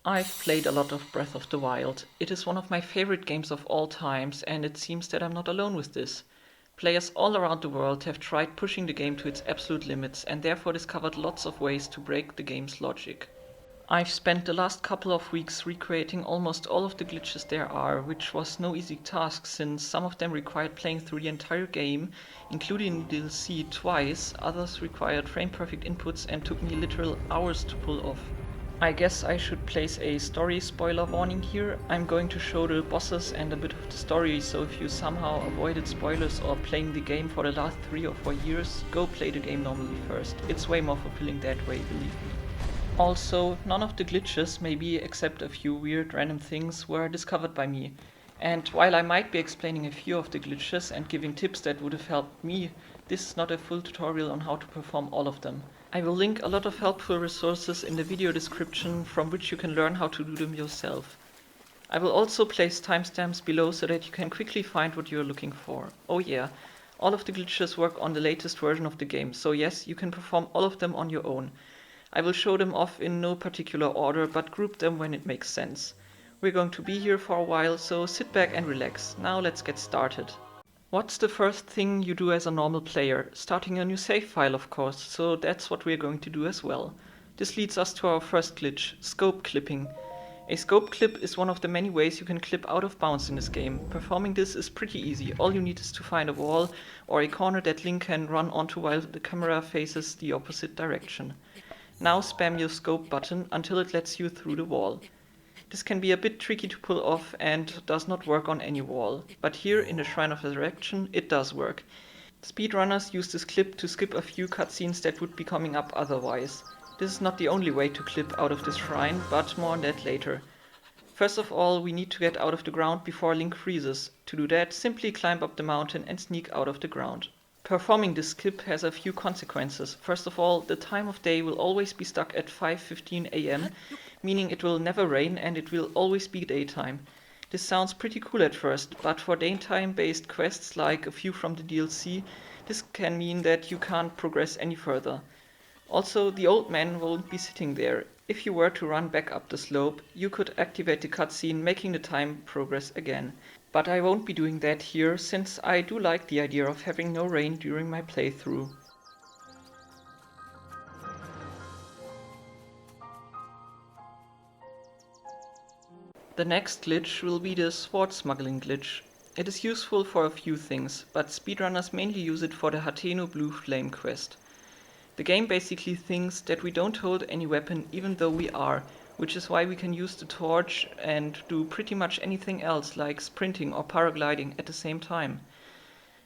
I've played a lot of Breath of the Wild. It is one of my favorite games of all times, and it seems that I'm not alone with this. Players all around the world have tried pushing the game to its absolute limits and therefore discovered lots of ways to break the game's logic. I've spent the last couple of weeks recreating almost all of the glitches there are, which was no easy task since some of them required playing through the entire game, including the DLC twice, others required frame perfect inputs and took me literal hours to pull off. I guess I should place a story spoiler warning here. I'm going to show the bosses and a bit of the story, so if you somehow avoided spoilers or playing the game for the last 3 or 4 years, go play the game normally first. It's way more fulfilling that way, believe me. Also, none of the glitches, maybe except a few weird random things, were discovered by me. And while I might be explaining a few of the glitches and giving tips that would have helped me, this is not a full tutorial on how to perform all of them. I will link a lot of helpful resources in the video description from which you can learn how to do them yourself. I will also place timestamps below so that you can quickly find what you are looking for. Oh yeah, all of the glitches work on the latest version of the game, so yes, you can perform all of them on your own. I will show them off in no particular order, but group them when it makes sense. We're going to be here for a while, so sit back and relax. Now let's get started. What's the first thing you do as a normal player? Starting a new save file, of course, so that's what we're going to do as well. This leads us to our first glitch, scope clipping. A scope clip is one of the many ways you can clip out of bounds in this game. Performing this is pretty easy. All you need is to find a wall or a corner that Link can run onto while the camera faces the opposite direction. Now spam your scope button until it lets you through the wall. This can be a bit tricky to pull off and does not work on any wall, but here in the Shrine of Resurrection it does work. Speedrunners use this clip to skip a few cutscenes that would be coming up otherwise. This is not the only way to clip out of this shrine, but more on that later. First of all, we need to get out of the ground before Link freezes. To do that, simply climb up the mountain and sneak out of the ground. Performing this skip has a few consequences. First of all, the time of day will always be stuck at 5:15 am, meaning it will never rain and it will always be daytime. This sounds pretty cool at first, but for daytime-based quests like a few from the DLC, this can mean that you can't progress any further. Also, the old man won't be sitting there. If you were to run back up the slope, you could activate the cutscene, making the time progress again. But I won't be doing that here, since I do like the idea of having no rain during my playthrough. The next glitch will be the sword smuggling glitch. It is useful for a few things, but speedrunners mainly use it for the Hateno Blue Flame quest. The game basically thinks that we don't hold any weapon even though we are, which is why we can use the torch and do pretty much anything else like sprinting or paragliding at the same time.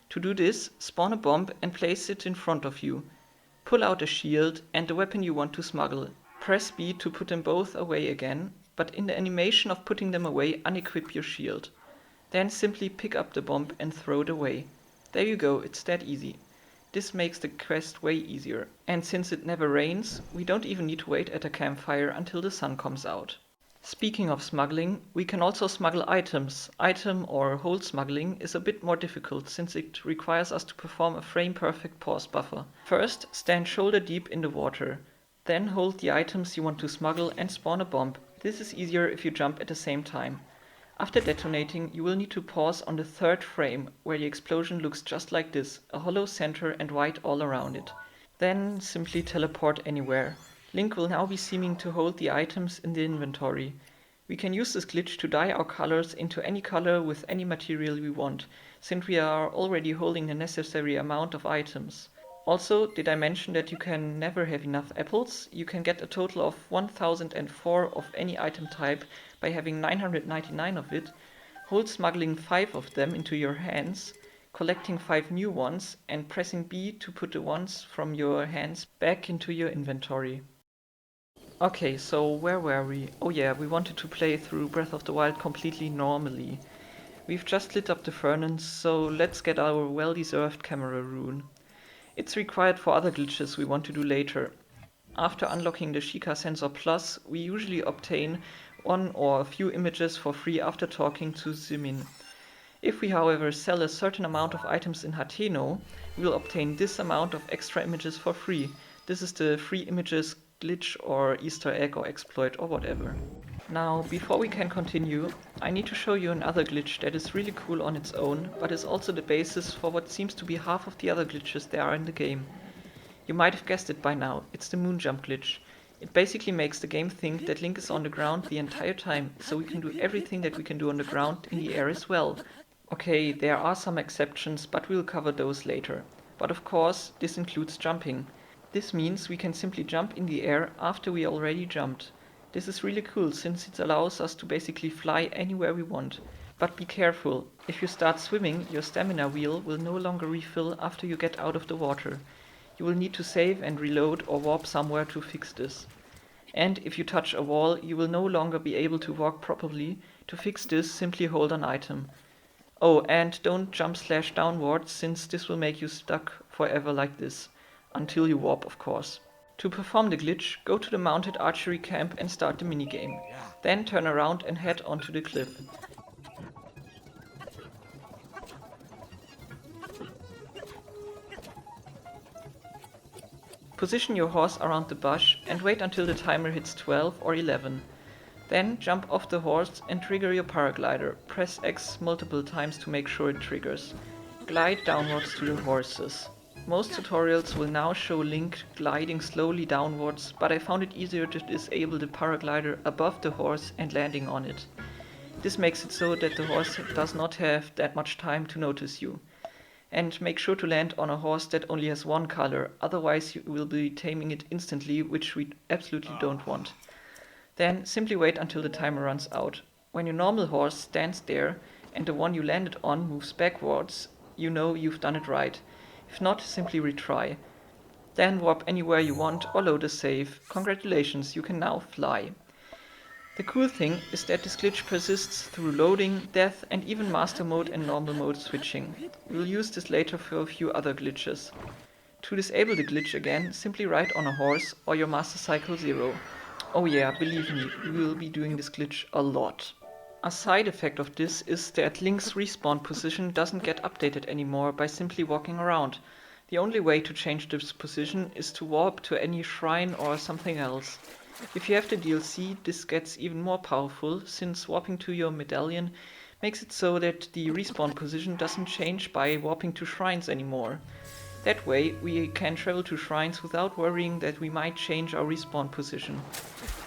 To do this, spawn a bomb and place it in front of you. Pull out a shield and the weapon you want to smuggle. Press B to put them both away again, but in the animation of putting them away, unequip your shield. Then simply pick up the bomb and throw it away. There you go, it's that easy. This makes the quest way easier, and since it never rains, we don't even need to wait at a campfire until the sun comes out. Speaking of smuggling, we can also smuggle items. Item or hold smuggling is a bit more difficult since it requires us to perform a frame-perfect pause buffer. First, stand shoulder deep in the water. Then hold the items you want to smuggle and spawn a bomb. This is easier if you jump at the same time. After detonating, you will need to pause on the third frame, where the explosion looks just like this, a hollow center and white all around it. Then simply teleport anywhere. Link will now be seeming to hold the items in the inventory. We can use this glitch to dye our colors into any color with any material we want, since we are already holding the necessary amount of items. Also, did I mention that you can never have enough apples? You can get a total of 1004 of any item type by having 999 of it, hold smuggling 5 of them into your hands, collecting 5 new ones, and pressing B to put the ones from your hands back into your inventory. Okay, so where were we? Oh yeah, we wanted to play through Breath of the Wild completely normally. We've just lit up the furnace, so let's get our well-deserved camera rune. It's required for other glitches we want to do later. After unlocking the Sheikah Sensor Plus, we usually obtain one or a few images for free after talking to Ximin. If we however sell a certain amount of items in Hateno, we will obtain this amount of extra images for free. This is the free images glitch or Easter egg or exploit or whatever. Now, before we can continue, I need to show you another glitch that is really cool on its own, but is also the basis for what seems to be half of the other glitches there are in the game. You might have guessed it by now, it's the moon jump glitch. It basically makes the game think that Link is on the ground the entire time, so we can do everything that we can do on the ground in the air as well. Okay, there are some exceptions, but we'll cover those later. But of course, this includes jumping. This means we can simply jump in the air after we already jumped. This is really cool since it allows us to basically fly anywhere we want. But be careful, if you start swimming, your stamina wheel will no longer refill after you get out of the water. You will need to save and reload or warp somewhere to fix this. And if you touch a wall, you will no longer be able to walk properly. To fix this, simply hold an item. Oh, and don't jump / downwards, since this will make you stuck forever like this. Until you warp, of course. To perform the glitch, go to the mounted archery camp and start the minigame. Then turn around and head onto the cliff. Position your horse around the bush and wait until the timer hits 12 or 11. Then jump off the horse and trigger your paraglider. Press X multiple times to make sure it triggers. Glide downwards to the horses. Most tutorials will now show Link gliding slowly downwards, but I found it easier to disable the paraglider above the horse and landing on it. This makes it so that the horse does not have that much time to notice you. And make sure to land on a horse that only has one color, otherwise you will be taming it instantly, which we absolutely don't want. Then simply wait until the timer runs out. When your normal horse stands there and the one you landed on moves backwards, you know you've done it right. If not, simply retry. Then warp anywhere you want or load a save. Congratulations, you can now fly. The cool thing is that this glitch persists through loading, death, and even master mode and normal mode switching. We'll use this later for a few other glitches. To disable the glitch again, simply ride on a horse or your Master Cycle Zero. Oh yeah, believe me, we will be doing this glitch a lot. A side effect of this is that Link's respawn position doesn't get updated anymore by simply walking around. The only way to change this position is to warp to any shrine or something else. If you have the DLC, this gets even more powerful, since warping to your medallion makes it so that the respawn position doesn't change by warping to shrines anymore. That way, we can travel to shrines without worrying that we might change our respawn position.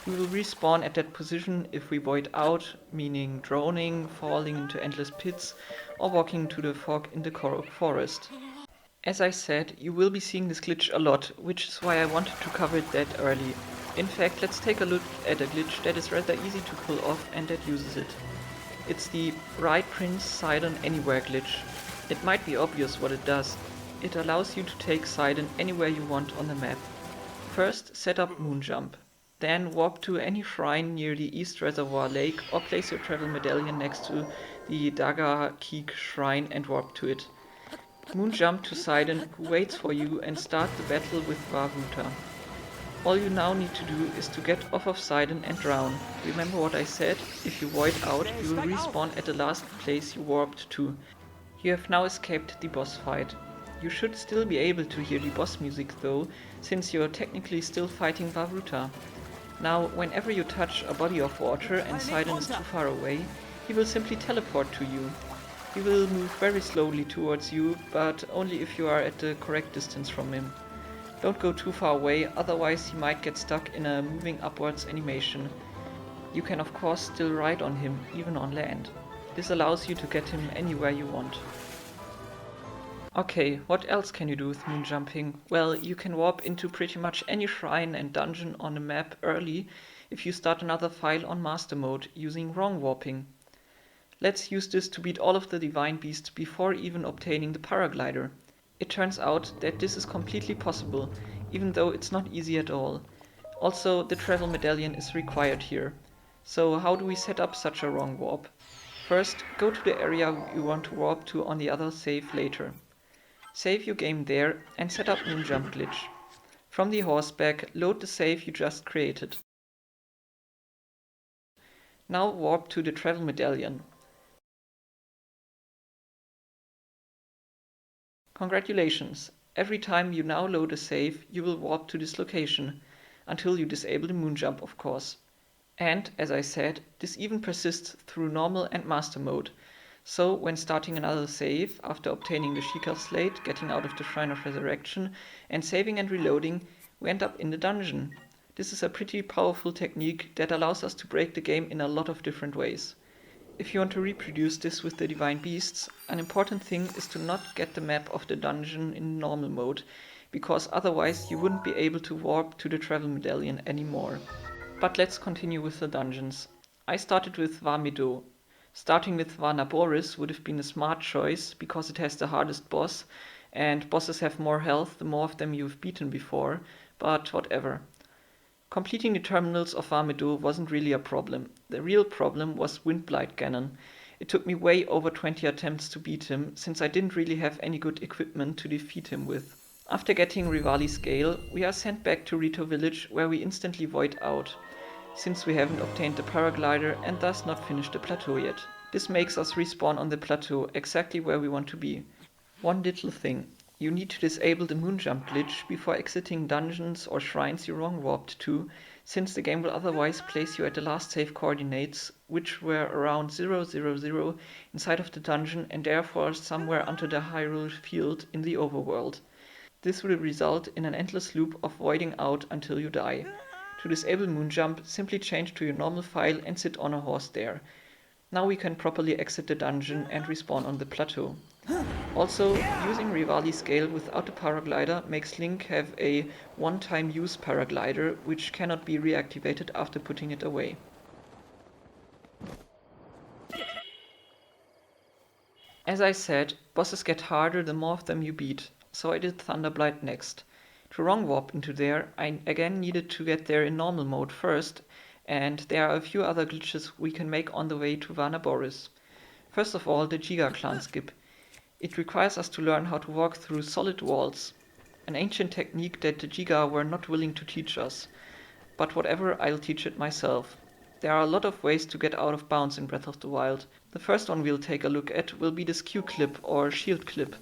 We will respawn at that position if we void out, meaning droning, falling into endless pits, or walking to the fog in the Korok forest. As I said, you will be seeing this glitch a lot, which is why I wanted to cover it that early. In fact, let's take a look at a glitch that is rather easy to pull off and that uses it. It's the Ride Prince Sidon Anywhere glitch. It might be obvious what it does. It allows you to take Sidon anywhere you want on the map. First, set up Moonjump. Then warp to any shrine near the East Reservoir Lake or place your travel medallion next to the Daga Keek shrine and warp to it. Moonjump to Sidon, who waits for you, and start the battle with Vavruta. All you now need to do is to get off of Sidon and drown. Remember what I said? If you void out, you will respawn at the last place you warped to. You have now escaped the boss fight. You should still be able to hear the boss music though, since you're technically still fighting Vavruta. Now, whenever you touch a body of water and Sidon is too far away, he will simply teleport to you. He will move very slowly towards you, but only if you are at the correct distance from him. Don't go too far away, otherwise he might get stuck in a moving upwards animation. You can of course still ride on him, even on land. This allows you to get him anywhere you want. Okay, what else can you do with moonjumping? Well, you can warp into pretty much any shrine and dungeon on the map early if you start another file on master mode using wrong warping. Let's use this to beat all of the divine beasts before even obtaining the paraglider. It turns out that this is completely possible, even though it's not easy at all. Also, the travel medallion is required here. So how do we set up such a wrong warp? First, go to the area you want to warp to on the other save later. Save your game there and set up Moonjump glitch. From the horseback, load the save you just created. Now warp to the travel medallion. Congratulations! Every time you now load a save, you will warp to this location, until you disable the moonjump, of course. And, as I said, this even persists through normal and master mode. So, when starting another save, after obtaining the Sheikah Slate, getting out of the Shrine of Resurrection, and saving and reloading, we end up in the dungeon. This is a pretty powerful technique that allows us to break the game in a lot of different ways. If you want to reproduce this with the Divine Beasts, an important thing is to not get the map of the dungeon in normal mode, because otherwise you wouldn't be able to warp to the Travel Medallion anymore. But let's continue with the dungeons. I started with Var-Medo. Starting with Var-Naboris would have been a smart choice because it has the hardest boss, and bosses have more health the more of them you've beaten before, but whatever. Completing the terminals of Var-Medo wasn't really a problem. The real problem was Windblight Ganon. It took me way over 20 attempts to beat him, since I didn't really have any good equipment to defeat him with. After getting Revali's Gale, we are sent back to Rito Village where we instantly void out, since we haven't obtained the paraglider and thus not finished the plateau yet. This makes us respawn on the plateau exactly where we want to be. One little thing. You need to disable the moon jump glitch before exiting dungeons or shrines you wrong warped to, since the game will otherwise place you at the last save coordinates, which were around 000 inside of the dungeon and therefore somewhere under the Hyrule field in the overworld. This will result in an endless loop of voiding out until you die. To disable Moonjump, simply change to your normal file and sit on a horse there. Now we can properly exit the dungeon and respawn on the plateau. Also, using Revali's Gale without the paraglider makes Link have a one-time use paraglider, which cannot be reactivated after putting it away. As I said, bosses get harder the more of them you beat, so I did Thunderblight next. To wrong warp into there, I again needed to get there in normal mode first, and there are a few other glitches we can make on the way to Var-Naboris. First of all, the Jiga clan skip. It requires us to learn how to walk through solid walls, an ancient technique that the Jiga were not willing to teach us. But whatever, I'll teach it myself. There are a lot of ways to get out of bounds in Breath of the Wild. The first one we'll take a look at will be the skew clip or shield clip.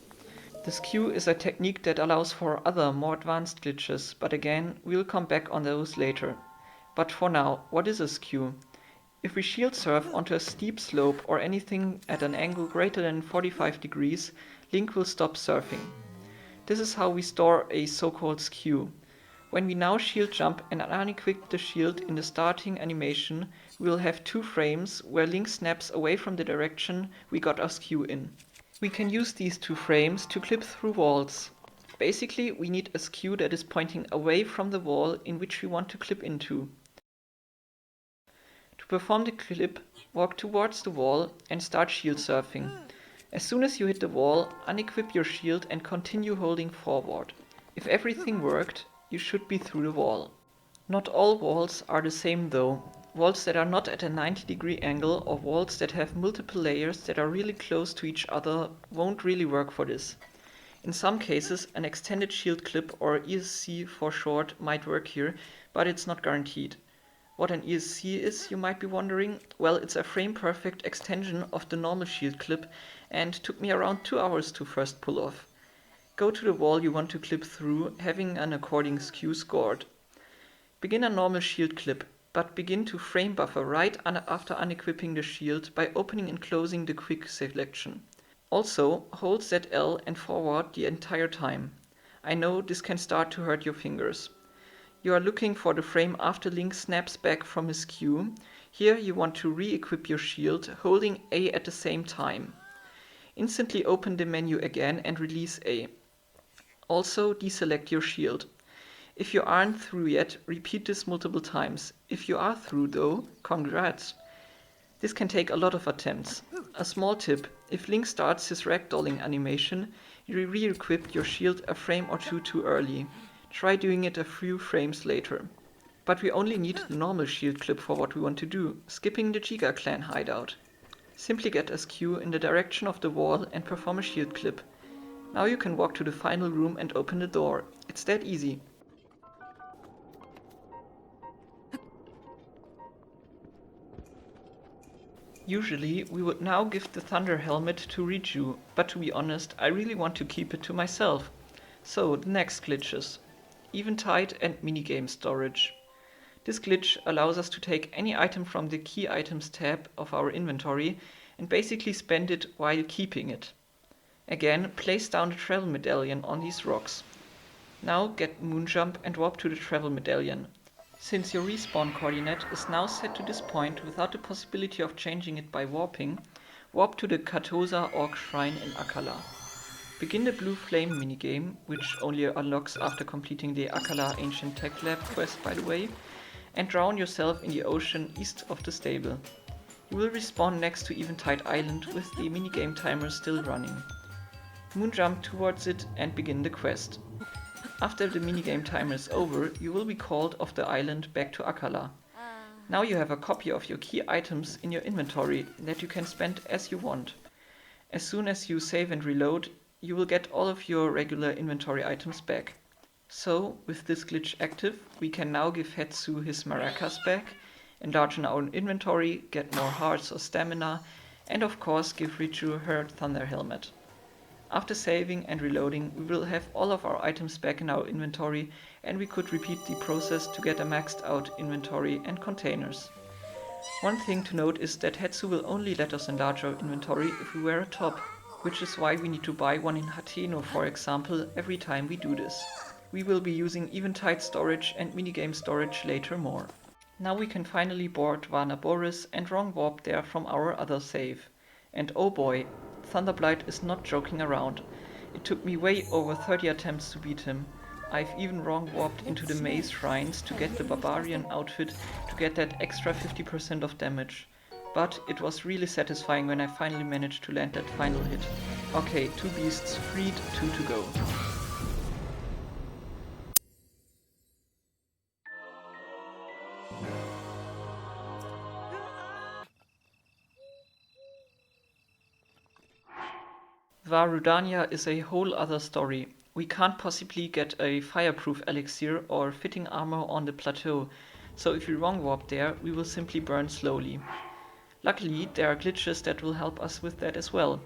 The skew is a technique that allows for other, more advanced glitches, but again, we'll come back on those later. But for now, what is a skew? If we shield surf onto a steep slope or anything at an angle greater than 45 degrees, Link will stop surfing. This is how we store a so-called skew. When we now shield jump and unequip the shield in the starting animation, we will have 2 frames where Link snaps away from the direction we got our skew in. We can use these 2 frames to clip through walls. Basically, we need a skew that is pointing away from the wall in which we want to clip into. To perform the clip, walk towards the wall and start shield surfing. As soon as you hit the wall, unequip your shield and continue holding forward. If everything worked, you should be through the wall. Not all walls are the same though. Walls that are not at a 90-degree angle or walls that have multiple layers that are really close to each other won't really work for this. In some cases, an extended shield clip or ESC for short might work here, but it's not guaranteed. What an ESC is, you might be wondering? Well, it's a frame-perfect extension of the normal shield clip and took me around 2 hours to first pull off. Go to the wall you want to clip through, having an according skew scored. Begin a normal shield clip, but begin to frame buffer right after unequipping the shield by opening and closing the quick selection. Also, hold ZL and forward the entire time. I know this can start to hurt your fingers. You are looking for the frame after Link snaps back from his skew. Here you want to re-equip your shield, holding A at the same time. Instantly open the menu again and release A. Also deselect your shield. If you aren't through yet, repeat this multiple times. If you are through though, congrats! This can take a lot of attempts. A small tip, if Link starts his ragdolling animation, you re-equip your shield a frame or 2 too early. Try doing it a few frames later. But we only need the normal shield clip for what we want to do, skipping the Jiga clan hideout. Simply get a skew in the direction of the wall and perform a shield clip. Now you can walk to the final room and open the door. It's that easy. Usually, we would now give the Thunder Helmet to Riju, but to be honest, I really want to keep it to myself. So, the next glitches. Eventide and minigame storage. This glitch allows us to take any item from the Key Items tab of our inventory and basically spend it while keeping it. Again, place down the travel medallion on these rocks. Now get Moonjump and warp to the travel medallion. Since your respawn coordinate is now set to this point without the possibility of changing it by warping, warp to the Katosa Orc Shrine in Akkala. Begin the Blue Flame minigame, which only unlocks after completing the Akkala Ancient Tech Lab quest by the way, and drown yourself in the ocean east of the stable. You will respawn next to Eventide Island with the minigame timer still running. Moonjump towards it and begin the quest. After the minigame timer is over, you will be called off the island back to Akkala. Now you have a copy of your key items in your inventory that you can spend as you want. As soon as you save and reload, you will get all of your regular inventory items back. So, with this glitch active, we can now give Hetsu his maracas back, enlarge our inventory, get more hearts or stamina, and of course give Richu her thunder helmet. After saving and reloading, we will have all of our items back in our inventory and we could repeat the process to get a maxed out inventory and containers. One thing to note is that Hetsu will only let us enlarge our inventory if we wear a top, which is why we need to buy one in Hateno, for example, every time we do this. We will be using Eventide storage and minigame storage later more. Now we can finally board Vana Boris and wrong warp there from our other save. And oh boy, Thunderblight is not joking around. It took me way over 30 attempts to beat him. I've even wrong warped into the maze shrines to get the barbarian outfit to get that extra 50% of damage. But it was really satisfying when I finally managed to land that final hit. Okay, 2 beasts freed, 2 to go. Vah Rudania is a whole other story. We can't possibly get a fireproof elixir or fitting armor on the plateau, so if we wrong warp there, we will simply burn slowly. Luckily, there are glitches that will help us with that as well.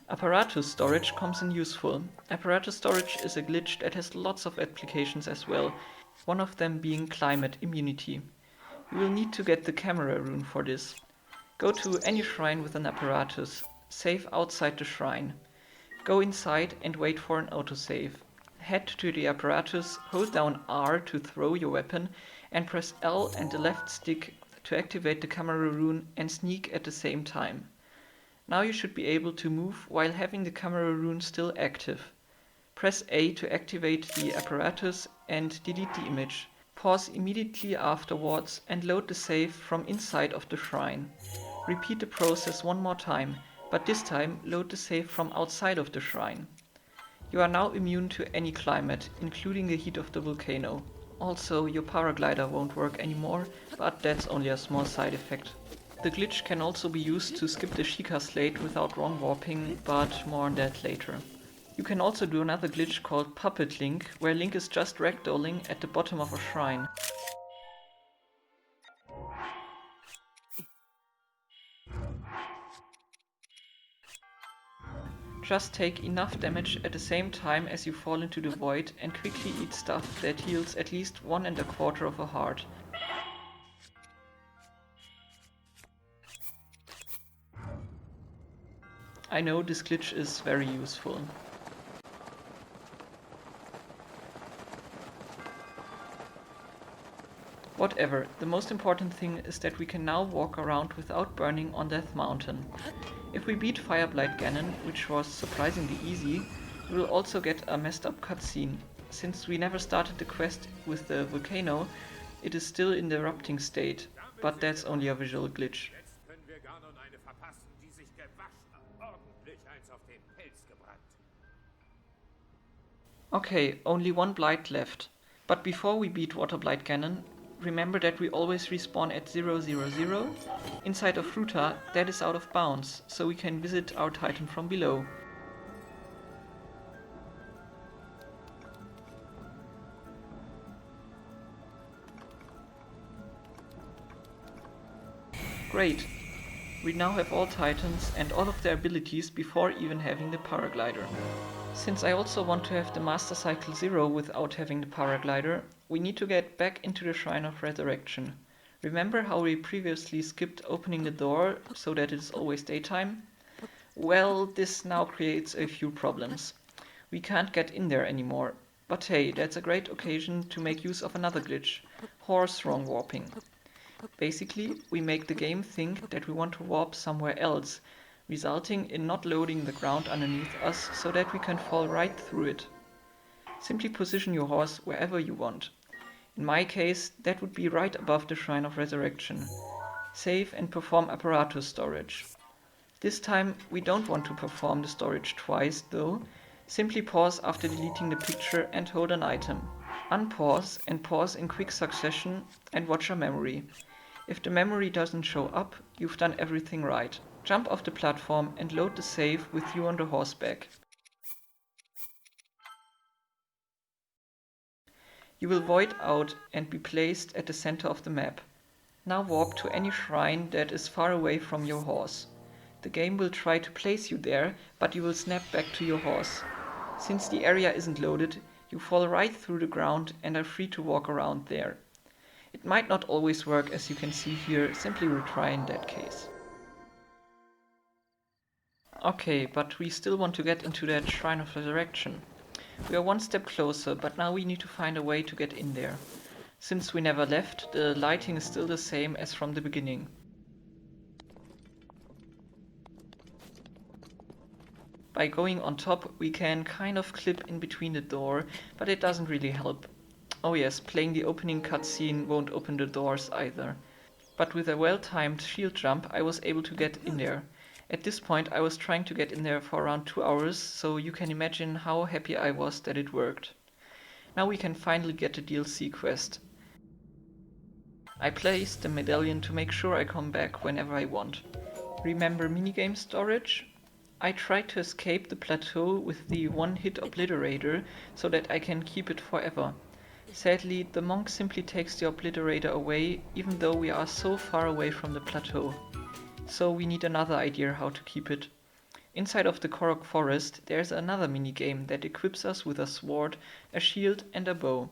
Apparatus storage comes in useful. Apparatus storage is a glitch that has lots of applications as well, one of them being climate immunity. You will need to get the camera rune for this. Go to any shrine with an apparatus. Save outside the shrine. Go inside and wait for an autosave. Head to the apparatus, hold down R to throw your weapon, and press L and the left stick to activate the camera rune and sneak at the same time. Now you should be able to move while having the camera rune still active. Press A to activate the apparatus and delete the image. Pause immediately afterwards and load the save from inside of the shrine. Repeat the process one more time, but this time load the save from outside of the shrine. You are now immune to any climate, including the heat of the volcano. Also, your paraglider won't work anymore, but that's only a small side effect. The glitch can also be used to skip the Sheikah Slate without wrong warping, but more on that later. You can also do another glitch called Puppet Link, where Link is just ragdolling at the bottom of a shrine. Just take enough damage at the same time as you fall into the void and quickly eat stuff that heals at least 1 1/4 of a heart. I know this glitch is very useful. Whatever, the most important thing is that we can now walk around without burning on Death Mountain. If we beat Fireblight Ganon, which was surprisingly easy, we will also get a messed up cutscene. Since we never started the quest with the volcano, it is still in the erupting state, but that's only a visual glitch. Okay, only 1 blight left. But before we beat Waterblight Ganon, remember that we always respawn at 000. Inside of Ruta, that is out of bounds, so we can visit our Titan from below. Great! We now have all Titans and all of their abilities before even having the paraglider. Since I also want to have the Master Cycle 0 without having the paraglider, we need to get back into the Shrine of Resurrection. Remember how we previously skipped opening the door so that it is always daytime? Well, this now creates a few problems. We can't get in there anymore. But hey, that's a great occasion to make use of another glitch, horse wrong warping. Basically, we make the game think that we want to warp somewhere else, resulting in not loading the ground underneath us so that we can fall right through it. Simply position your horse wherever you want. In my case, that would be right above the Shrine of Resurrection. Save and perform apparatus storage. This time we don't want to perform the storage twice though. Simply pause after deleting the picture and hold an item. Unpause and pause in quick succession and watch your memory. If the memory doesn't show up, you've done everything right. Jump off the platform and load the save with you on the horseback. You will void out and be placed at the center of the map. Now warp to any shrine that is far away from your horse. The game will try to place you there, but you will snap back to your horse. Since the area isn't loaded, you fall right through the ground and are free to walk around there. It might not always work as you can see here, simply retry in that case. Okay, but we still want to get into that Shrine of Resurrection. We are one step closer, but now we need to find a way to get in there. Since we never left, the lighting is still the same as from the beginning. By going on top, we can kind of clip in between the door, but it doesn't really help. Oh yes, playing the opening cutscene won't open the doors either. But with a well-timed shield jump, I was able to get in there. At this point, I was trying to get in there for around 2 hours, so you can imagine how happy I was that it worked. Now we can finally get the DLC quest. I placed the medallion to make sure I come back whenever I want. Remember minigame storage? I tried to escape the plateau with the one-hit obliterator so that I can keep it forever. Sadly, the monk simply takes the obliterator away even though we are so far away from the plateau. So we need another idea how to keep it. Inside of the Korok forest there's another minigame that equips us with a sword, a shield and a bow.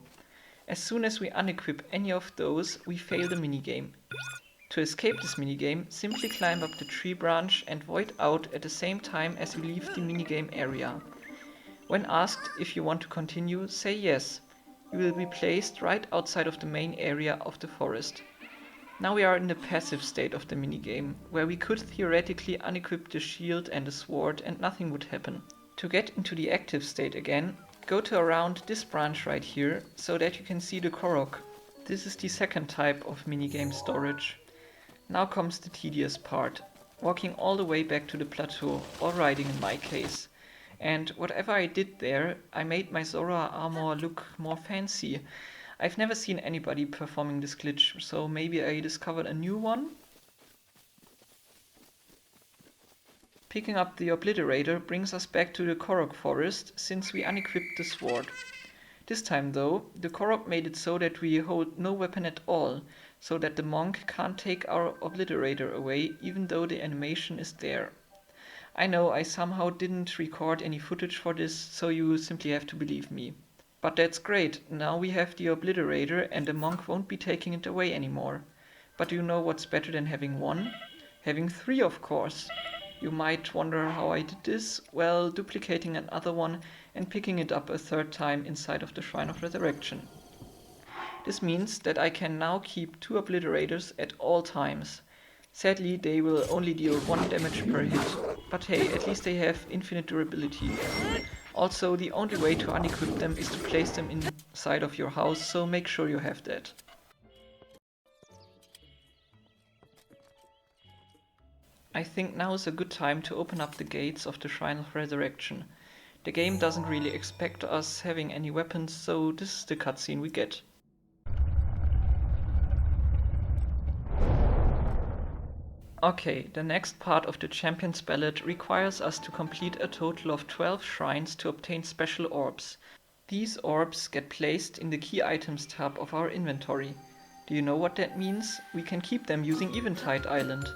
As soon as we unequip any of those, we fail the minigame. To escape this minigame, simply climb up the tree branch and void out at the same time as you leave the minigame area. When asked if you want to continue, say yes. You will be placed right outside of the main area of the forest. Now we are in the passive state of the minigame, where we could theoretically unequip the shield and the sword and nothing would happen. To get into the active state again, go to around this branch right here, so that you can see the Korok. This is the second type of minigame storage. Now comes the tedious part, walking all the way back to the plateau, or riding in my case. And whatever I did there, I made my Zora armor look more fancy. I've never seen anybody performing this glitch, so maybe I discovered a new one? Picking up the obliterator brings us back to the Korok forest, since we unequipped the sword. This time though, the Korok made it so that we hold no weapon at all, so that the monk can't take our obliterator away even though the animation is there. I know I somehow didn't record any footage for this, so you simply have to believe me. But that's great, now we have the obliterator and the monk won't be taking it away anymore. But do you know what's better than having one? Having three, of course. You might wonder how I did this. Well, duplicating another one and picking it up a third time inside of the Shrine of Resurrection. This means that I can now keep 2 obliterators at all times. Sadly, they will only deal 1 damage per hit, but hey, at least they have infinite durability. Also, the only way to unequip them is to place them inside of your house, so make sure you have that. I think now is a good time to open up the gates of the Shrine of Resurrection. The game doesn't really expect us having any weapons, so this is the cutscene we get. Okay, the next part of the Champion's Ballad requires us to complete a total of 12 shrines to obtain special orbs. These orbs get placed in the Key Items tab of our inventory. Do you know what that means? We can keep them using Eventide Island.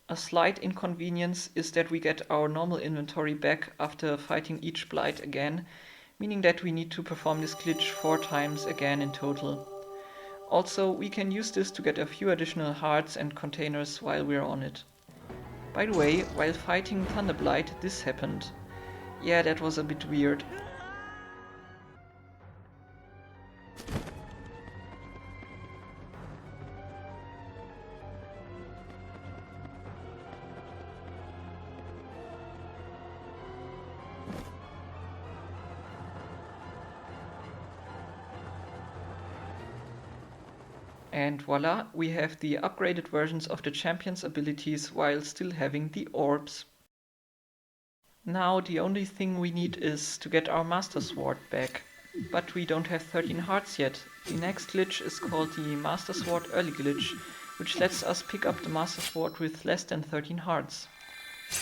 A slight inconvenience is that we get our normal inventory back after fighting each blight again, meaning that we need to perform this glitch 4 times again in total. Also, we can use this to get a few additional hearts and containers while we're on it. By the way, while fighting Thunderblight, this happened. Yeah, that was a bit weird. And voila, we have the upgraded versions of the champion's abilities while still having the orbs. Now the only thing we need is to get our Master Sword back. But we don't have 13 hearts yet. The next glitch is called the Master Sword Early Glitch, which lets us pick up the Master Sword with less than 13 hearts.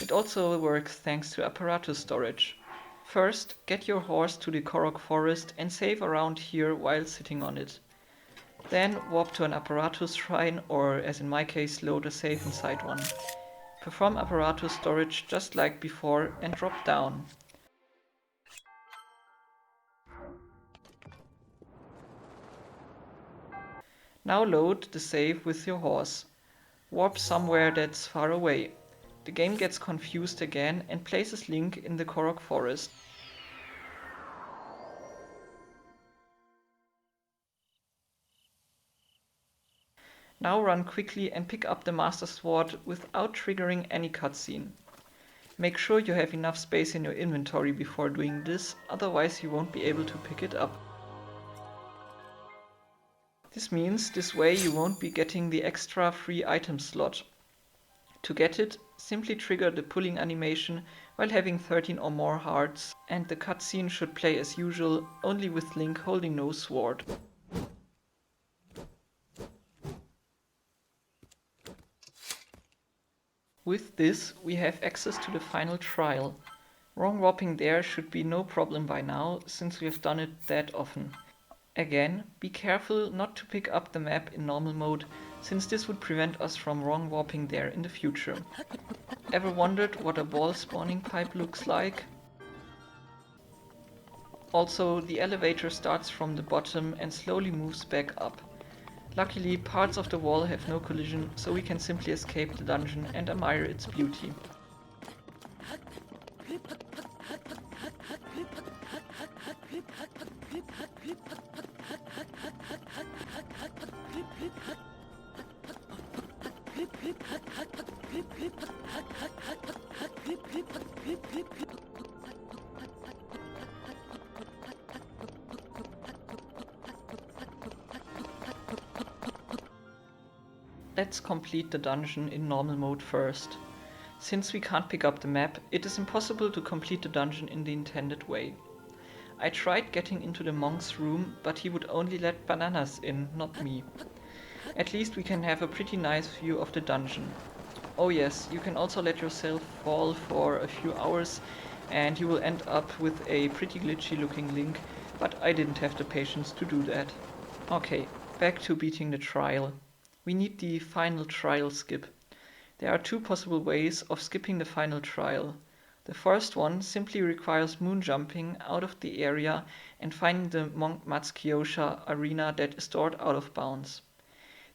It also works thanks to apparatus storage. First, get your horse to the Korok Forest and save around here while sitting on it. Then warp to an apparatus shrine, or as in my case, load a save inside one. Perform apparatus storage just like before and drop down. Now load the save with your horse. Warp somewhere that's far away. The game gets confused again and places Link in the Korok Forest. Now run quickly and pick up the Master Sword without triggering any cutscene. Make sure you have enough space in your inventory before doing this, otherwise you won't be able to pick it up. This means this way you won't be getting the extra free item slot. To get it, simply trigger the pulling animation while having 13 or more hearts, and the cutscene should play as usual, only with Link holding no sword. With this, we have access to the final trial. Wrong warping there should be no problem by now, since we have done it that often. Again, be careful not to pick up the map in normal mode, since this would prevent us from wrong warping there in the future. Ever wondered what a ball spawning pipe looks like? Also, the elevator starts from the bottom and slowly moves back up. Luckily, parts of the wall have no collision, so we can simply escape the dungeon and admire its beauty. Let's complete the dungeon in normal mode first. Since we can't pick up the map, it is impossible to complete the dungeon in the intended way. I tried getting into the monk's room, but he would only let bananas in, not me. At least we can have a pretty nice view of the dungeon. Oh yes, you can also let yourself fall for a few hours and you will end up with a pretty glitchy looking Link, but I didn't have the patience to do that. Okay, back to beating the trial. We need the final trial skip. There are 2 possible ways of skipping the final trial. The first one simply requires moon jumping out of the area and finding the Monk Matskyosha arena that is stored out of bounds.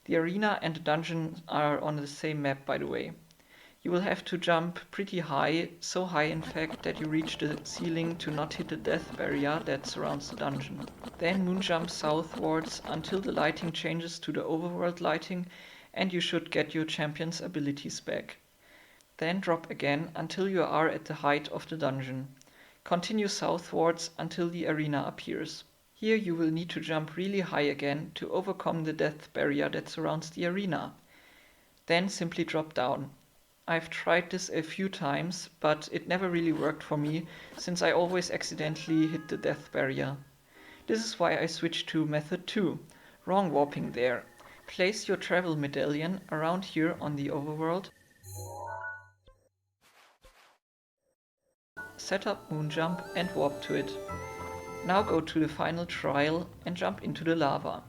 The arena and the dungeon are on the same map, by the way. You will have to jump pretty high, so high in fact that you reach the ceiling to not hit the death barrier that surrounds the dungeon. Then moonjump southwards until the lighting changes to the overworld lighting and you should get your champion's abilities back. Then drop again until you are at the height of the dungeon. Continue southwards until the arena appears. Here you will need to jump really high again to overcome the death barrier that surrounds the arena. Then simply drop down. I've tried this a few times, but it never really worked for me, since I always accidentally hit the death barrier. This is why I switched to method 2, wrong warping there. Place your travel medallion around here on the overworld. Set up moonjump and warp to it. Now go to the final trial and jump into the lava.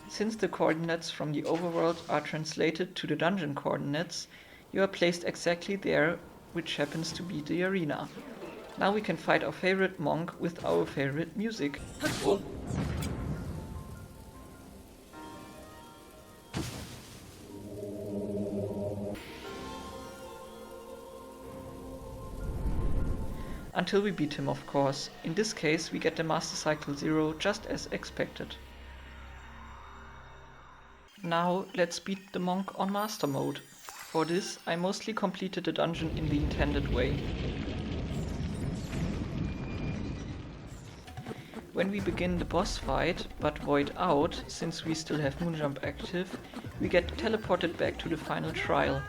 Since the coordinates from the overworld are translated to the dungeon coordinates, You are placed exactly there, which happens to be the arena. Now we can fight our favorite monk with our favorite music. Until we beat him, of course. In this case, we get the Master Cycle 0 just as expected. Now let's beat the monk on Master Mode. For this, I mostly completed the dungeon in the intended way. When we begin the boss fight, but void out, since we still have Moonjump active, we get teleported back to the final trial.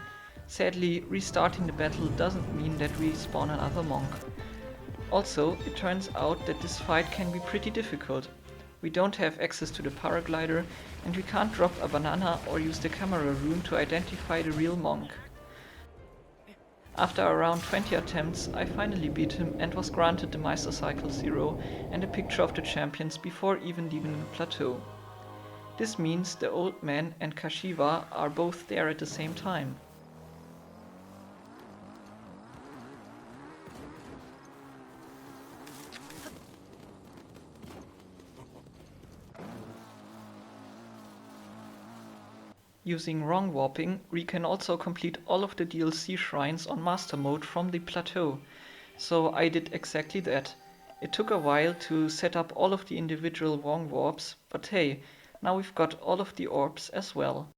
Sadly, restarting the battle doesn't mean that we spawn another monk. Also, it turns out that this fight can be pretty difficult. We don't have access to the paraglider, and we can't drop a banana or use the camera rune to identify the real monk. After around 20 attempts, I finally beat him and was granted the Meister Cycle 0 and a picture of the champions before even leaving the plateau. This means the old man and Kashiwa are both there at the same time. Using wrong warping, we can also complete all of the DLC shrines on Master Mode from the plateau, so I did exactly that. It took a while to set up all of the individual wrong warps, but hey, now we've got all of the orbs as well.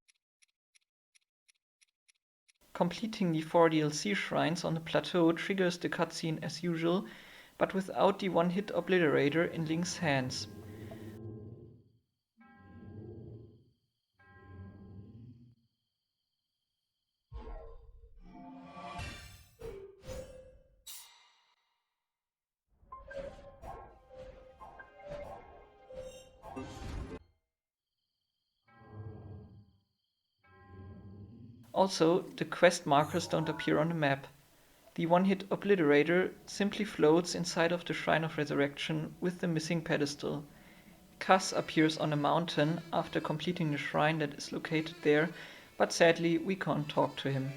Completing the 4 DLC shrines on the plateau triggers the cutscene as usual, but without the one-hit obliterator in Link's hands. Also, the quest markers don't appear on the map. The one-hit obliterator simply floats inside of the Shrine of Resurrection with the missing pedestal. Kaz appears on a mountain after completing the shrine that is located there, but sadly we can't talk to him.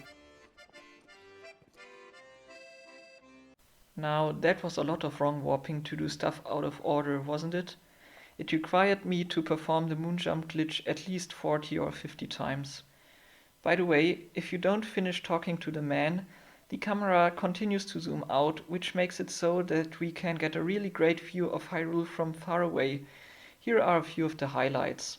Now that was a lot of wrong warping to do stuff out of order, wasn't it? It required me to perform the moonjump glitch at least 40 or 50 times. By the way, if you don't finish talking to the man, the camera continues to zoom out, which makes it so that we can get a really great view of Hyrule from far away. Here are a few of the highlights.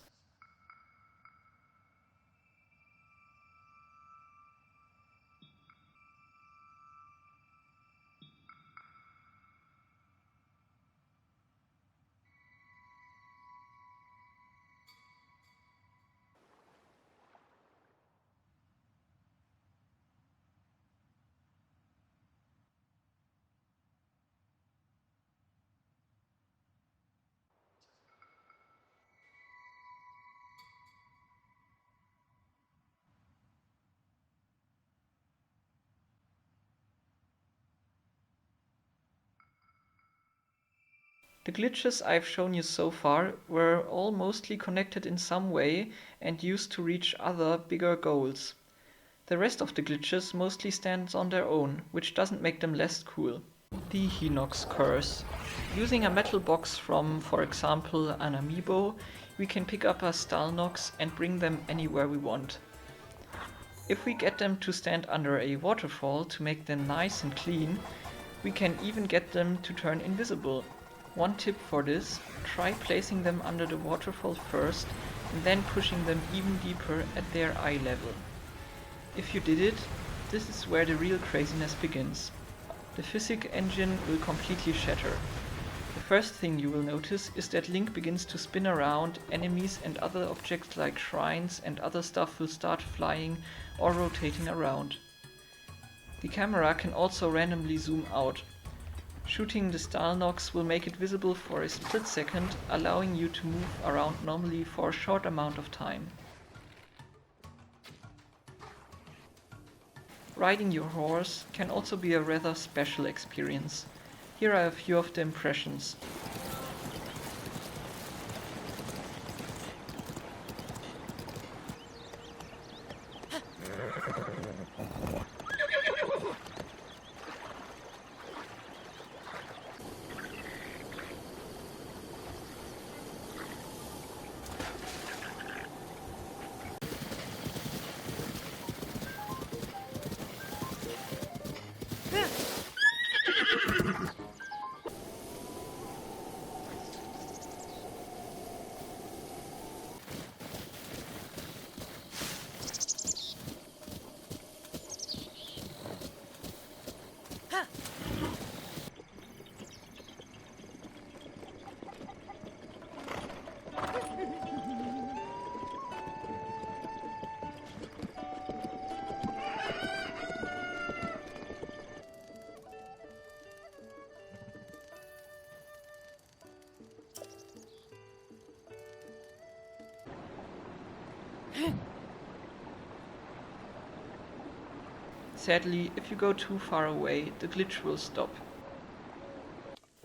The glitches I've shown you so far were all mostly connected in some way and used to reach other, bigger goals. The rest of the glitches mostly stands on their own, which doesn't make them less cool. The Hinox Curse. Using a metal box from, for example, an amiibo, we can pick up a Stalnox and bring them anywhere we want. If we get them to stand under a waterfall to make them nice and clean, we can even get them to turn invisible. One tip for this, try placing them under the waterfall first and then pushing them even deeper at their eye level. If you did it, this is where the real craziness begins. The physics engine will completely shatter. The first thing you will notice is that Link begins to spin around, enemies and other objects like shrines and other stuff will start flying or rotating around. The camera can also randomly zoom out. Shooting the Stalnox will make it visible for a split second, allowing you to move around normally for a short amount of time. Riding your horse can also be a rather special experience. Here are a few of the impressions. Sadly, if you go too far away, the glitch will stop.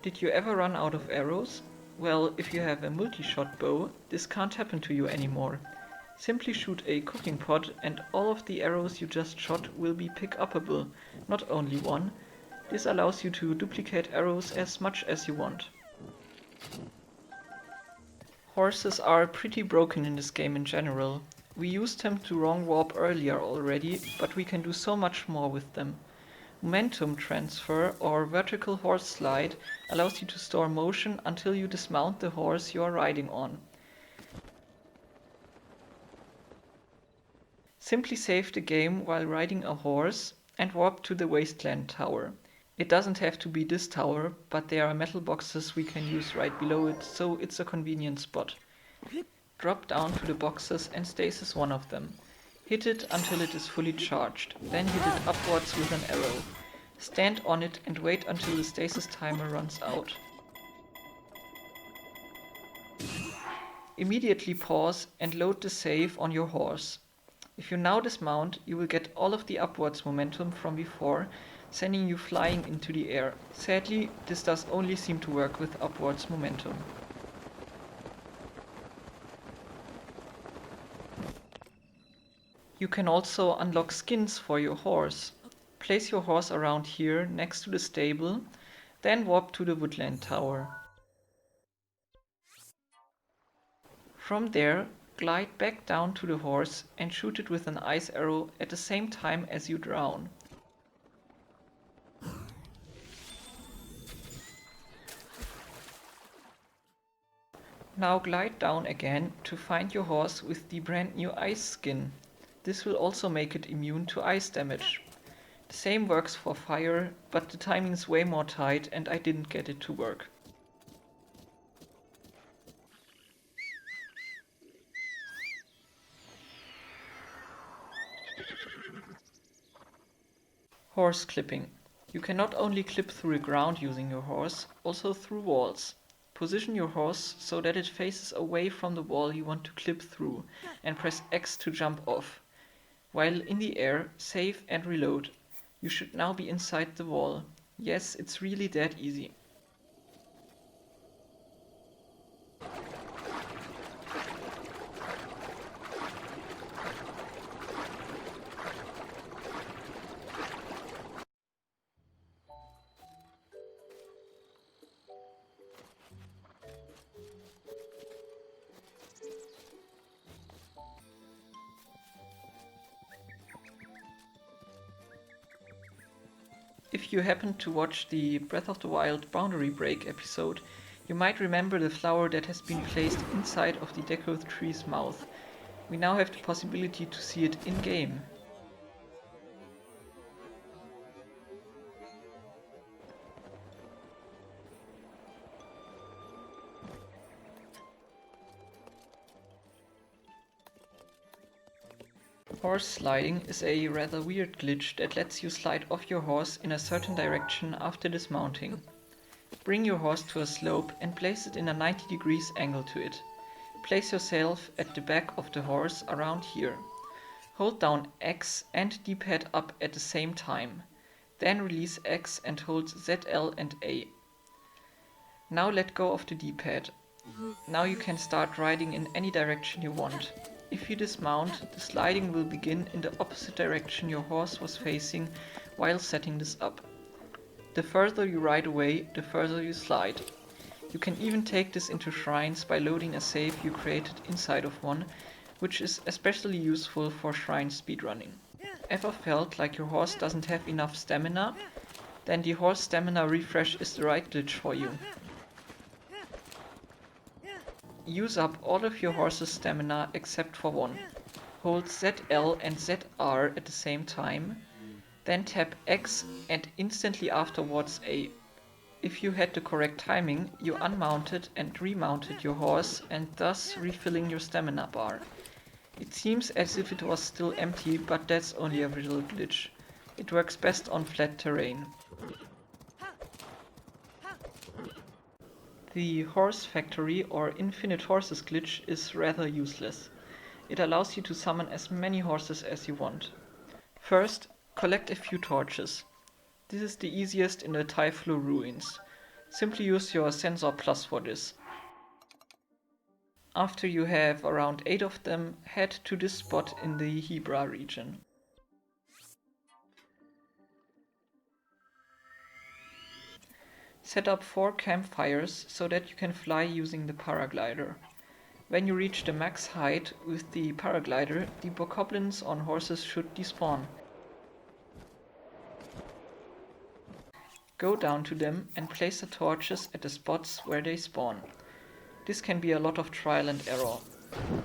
Did you ever run out of arrows? Well, if you have a multi-shot bow, this can't happen to you anymore. Simply shoot a cooking pot and all of the arrows you just shot will be pick-upable, not only one. This allows you to duplicate arrows as much as you want. Horses are pretty broken in this game in general. We used them to wrong warp earlier already, but we can do so much more with them. Momentum transfer or vertical horse slide allows you to store motion until you dismount the horse you are riding on. Simply save the game while riding a horse and warp to the Wasteland Tower. It doesn't have to be this tower, but there are metal boxes we can use right below it, so it's a convenient spot. Drop down to the boxes and stasis one of them. Hit it until it is fully charged, then hit it upwards with an arrow. Stand on it and wait until the stasis timer runs out. Immediately pause and load the save on your horse. If you now dismount, you will get all of the upwards momentum from before, sending you flying into the air. Sadly, this does only seem to work with upwards momentum. You can also unlock skins for your horse. Place your horse around here next to the stable, then warp to the Woodland Tower. From there, glide back down to the horse and shoot it with an ice arrow at the same time as you drown. Now glide down again to find your horse with the brand new ice skin. This will also make it immune to ice damage. The same works for fire, but the timing is way more tight and I didn't get it to work. Horse clipping. You can not only clip through the ground using your horse, also through walls. Position your horse so that it faces away from the wall you want to clip through, and press X to jump off. While in the air, save and reload. You should now be inside the wall. Yes, it's really that easy. If you happened to watch the Breath of the Wild Boundary Break episode, you might remember the flower that has been placed inside of the Deku tree's mouth. We now have the possibility to see it in-game. Horse sliding is a rather weird glitch that lets you slide off your horse in a certain direction after dismounting. Bring your horse to a slope and place it in a 90 degrees angle to it. Place yourself at the back of the horse around here. Hold down X and D-pad up at the same time. Then release X and hold ZL and A. Now let go of the D-pad. Now you can start riding in any direction you want. If you dismount, the sliding will begin in the opposite direction your horse was facing while setting this up. The further you ride away, the further you slide. You can even take this into shrines by loading a save you created inside of one, which is especially useful for shrine speedrunning. Ever felt like your horse doesn't have enough stamina? Then the horse stamina refresh is the right glitch for you. Use up all of your horse's stamina except for one. Hold ZL and ZR at the same time, then tap X and instantly afterwards A. If you had the correct timing, you unmounted and remounted your horse and thus refilling your stamina bar. It seems as if it was still empty, but that's only a visual glitch. It works best on flat terrain. The Horse Factory or Infinite Horses glitch is rather useless. It allows you to summon as many horses as you want. First, Collect a few torches. This is the easiest in the Typhlo ruins. Simply use your Sensor Plus for this. After you have around 8 of them, head to this spot in the Hebra region. Set up 4 campfires so that you can fly using the paraglider. When you reach the max height with the paraglider, the bokoblins on horses should despawn. Go down to them and place the torches at the spots where they spawn. This can be a lot of trial and error.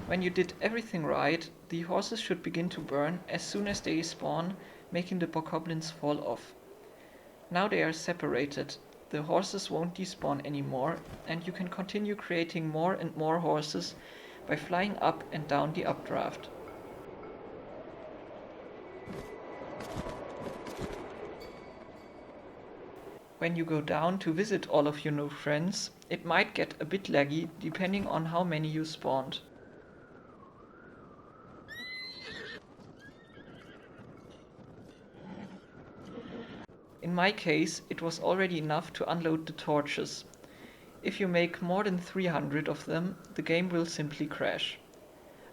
When you did everything right, the horses should begin to burn as soon as they spawn, making the bokoblins fall off. Now they are separated, the horses won't despawn anymore, and you can continue creating more and more horses by flying up and down the updraft. When you go down to visit all of your new friends, it might get a bit laggy depending on how many you spawned. In my case, it was already enough to unload the torches. If you make more than 300 of them, the game will simply crash.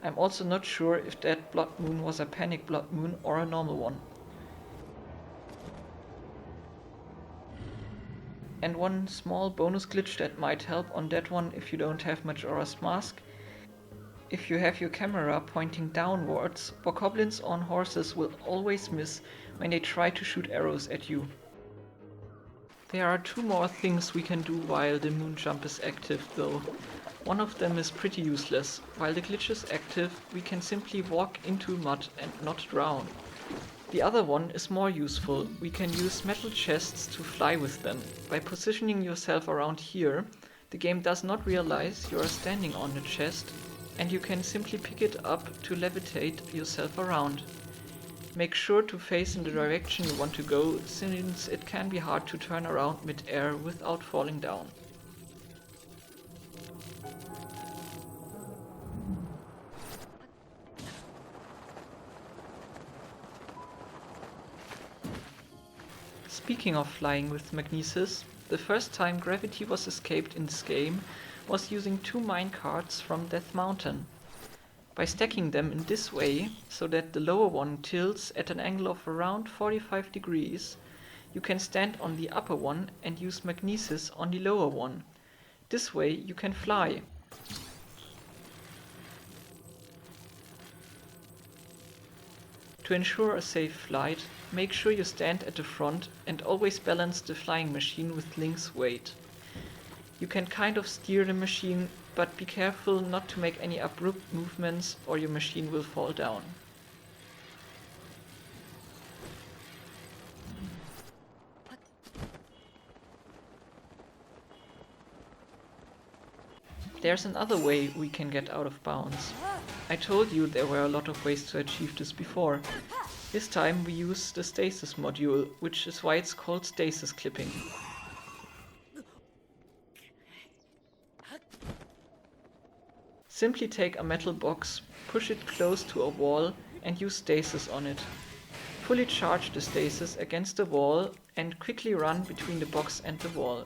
I'm also not sure if that blood moon was a panic blood moon or a normal one. And one small bonus glitch that might help on that one if you don't have Majora's Mask. If you have your camera pointing downwards, bokoblins on horses will always miss when they try to shoot arrows at you. There are 2 more things we can do while the moon jump is active though. One of them is pretty useless. While the glitch is active, we can simply walk into mud and not drown. The other one is more useful. We can use metal chests to fly with them. By positioning yourself around here, the game does not realize you are standing on the chest, and you can simply pick it up to levitate yourself around. Make sure to face in the direction you want to go, since it can be hard to turn around mid-air without falling down. Speaking of flying with Magnesis, the first time gravity was escaped in this game was using 2 minecarts from Death Mountain. By stacking them in this way, so that the lower one tilts at an angle of around 45 degrees, you can stand on the upper one and use Magnesis on the lower one. This way you can fly. To ensure a safe flight, make sure you stand at the front and always balance the flying machine with Link's weight. You can kind of steer the machine, but be careful not to make any abrupt movements or your machine will fall down. There's another way we can get out of bounds. I told you there were a lot of ways to achieve this before. This time we use the stasis module, which is why it's called stasis clipping. Simply take a metal box, push it close to a wall and use stasis on it. Fully charge the stasis against the wall and quickly run between the box and the wall.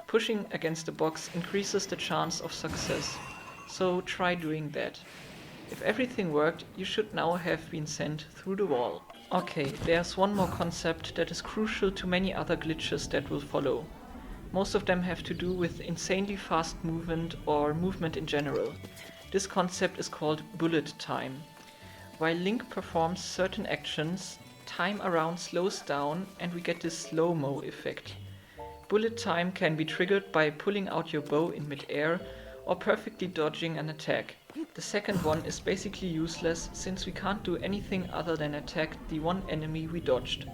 Pushing against the box increases the chance of success, so try doing that. If everything worked, you should now have been sent through the wall. Okay, there's one more concept that is crucial to many other glitches that will follow. Most of them have to do with insanely fast movement or movement in general. This concept is called bullet time. While Link performs certain actions, time around slows down and we get this slow-mo effect. Bullet time can be triggered by pulling out your bow in mid-air or perfectly dodging an attack. The second one is basically useless since we can't do anything other than attack the one enemy we dodged.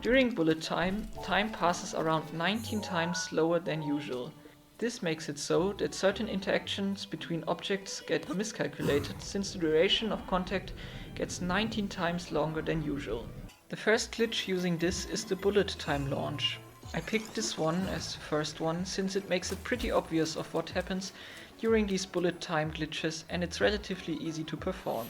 During bullet time, time passes around 19 times slower than usual. This makes it so that certain interactions between objects get miscalculated since the duration of contact gets 19 times longer than usual. The first glitch using this is the bullet time launch. I picked this one as the first one since it makes it pretty obvious of what happens during these bullet time glitches and it's relatively easy to perform.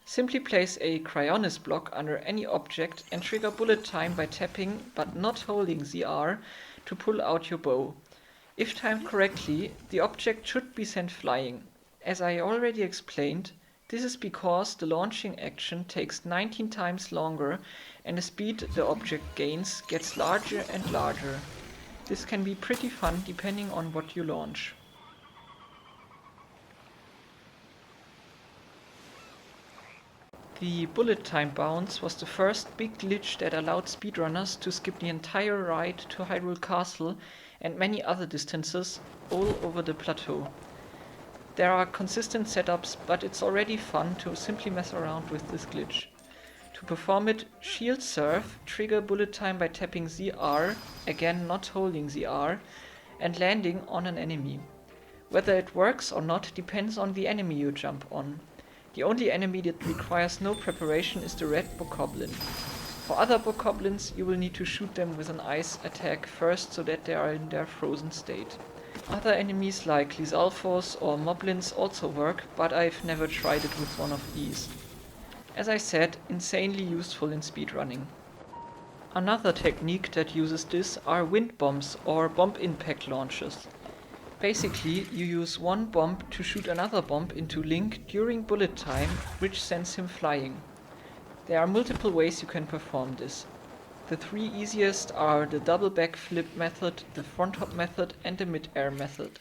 Simply place a Cryonis block under any object and trigger bullet time by tapping but not holding ZR to pull out your bow. If timed correctly, the object should be sent flying. As I already explained, this is because the launching action takes 19 times longer and the speed the object gains gets larger and larger. This can be pretty fun depending on what you launch. The bullet time bounce was the first big glitch that allowed speedrunners to skip the entire ride to Hyrule Castle and many other distances all over the plateau. There are consistent setups, but it's already fun to simply mess around with this glitch. To perform it, shield surf, trigger bullet time by tapping ZR, again not holding ZR, and landing on an enemy. Whether it works or not depends on the enemy you jump on. The only enemy that requires no preparation is the red bokoblin. For other bokoblins, you will need to shoot them with an ice attack first so that they are in their frozen state. Other enemies like Lizalfos or moblins also work, but I've never tried it with one of these. As I said, insanely useful in speedrunning. Another technique that uses this are wind bombs or bomb impact launches. Basically, you use one bomb to shoot another bomb into Link during bullet time, which sends him flying. There are multiple ways you can perform this. The three easiest are the double backflip method, the front hop method, and the mid-air method.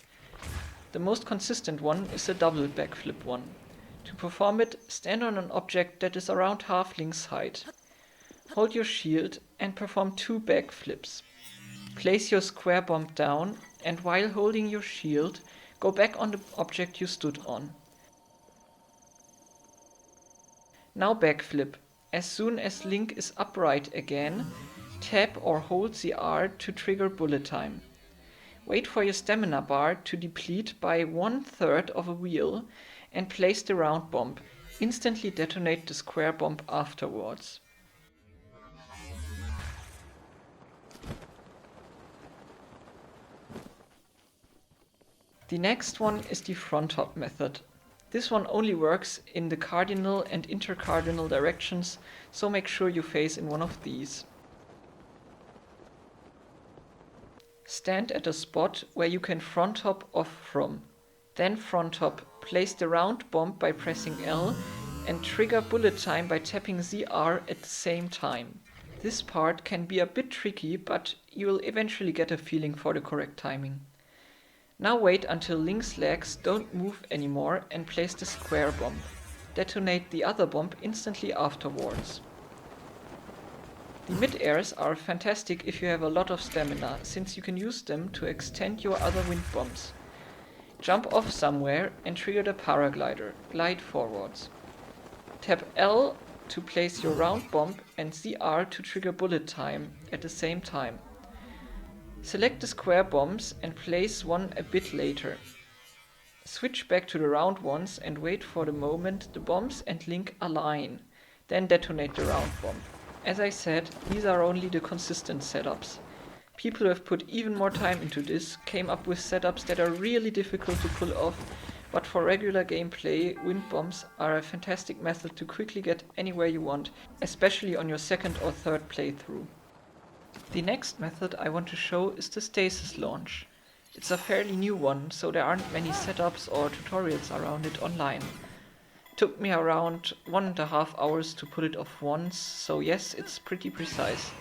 The most consistent one is the double backflip one. To perform it, stand on an object that is around half Link's height. Hold your shield and perform 2 backflips. Place your square bomb down, and while holding your shield, go back on the object you stood on. Now backflip. As soon as Link is upright again, tap or hold the R to trigger bullet time. Wait for your stamina bar to deplete by 1/3 of a wheel and place the round bomb. Instantly detonate the square bomb afterwards. The next one is the front hop method. This one only works in the cardinal and intercardinal directions, so make sure you face in one of these. Stand at a spot where you can front hop off from. Then front hop, place the round bomb by pressing L and trigger bullet time by tapping ZR at the same time. This part can be a bit tricky, but you will eventually get a feeling for the correct timing. Now wait until Link's legs don't move anymore and place the square bomb. Detonate the other bomb instantly afterwards. The mid-airs are fantastic if you have a lot of stamina, since you can use them to extend your other wind bombs. Jump off somewhere and trigger the paraglider. Glide forwards. Tap L to place your round bomb and ZR to trigger bullet time at the same time. Select the square bombs and place one a bit later. Switch back to the round ones and wait for the moment the bombs and Link align. Then detonate the round bomb. As I said, these are only the consistent setups. People who have put even more time into this came up with setups that are really difficult to pull off, but for regular gameplay, wind bombs are a fantastic method to quickly get anywhere you want, especially on your second or third playthrough. The next method I want to show is the stasis launch. It's a fairly new one, so there aren't many setups or tutorials around it online. It took me around 1.5 hours to pull it off once, so yes, it's pretty precise.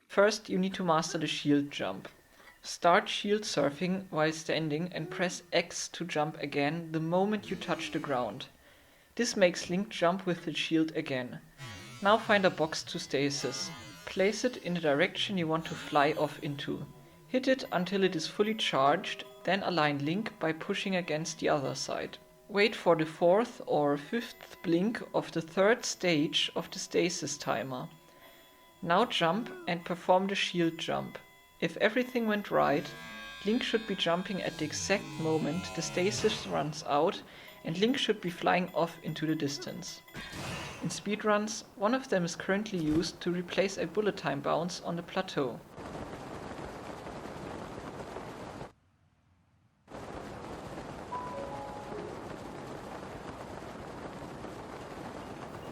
First, you need to master the shield jump. Start shield surfing while standing and press X to jump again the moment you touch the ground. This makes Link jump with the shield again. Now find a box to stasis. Place it in the direction you want to fly off into. Hit it until it is fully charged, then align Link by pushing against the other side. Wait for the 4th or 5th blink of the 3rd stage of the stasis timer. Now jump and perform the shield jump. If everything went right, Link should be jumping at the exact moment the stasis runs out and Link should be flying off into the distance. In speedruns, one of them is currently used to replace a bullet time bounce on the plateau.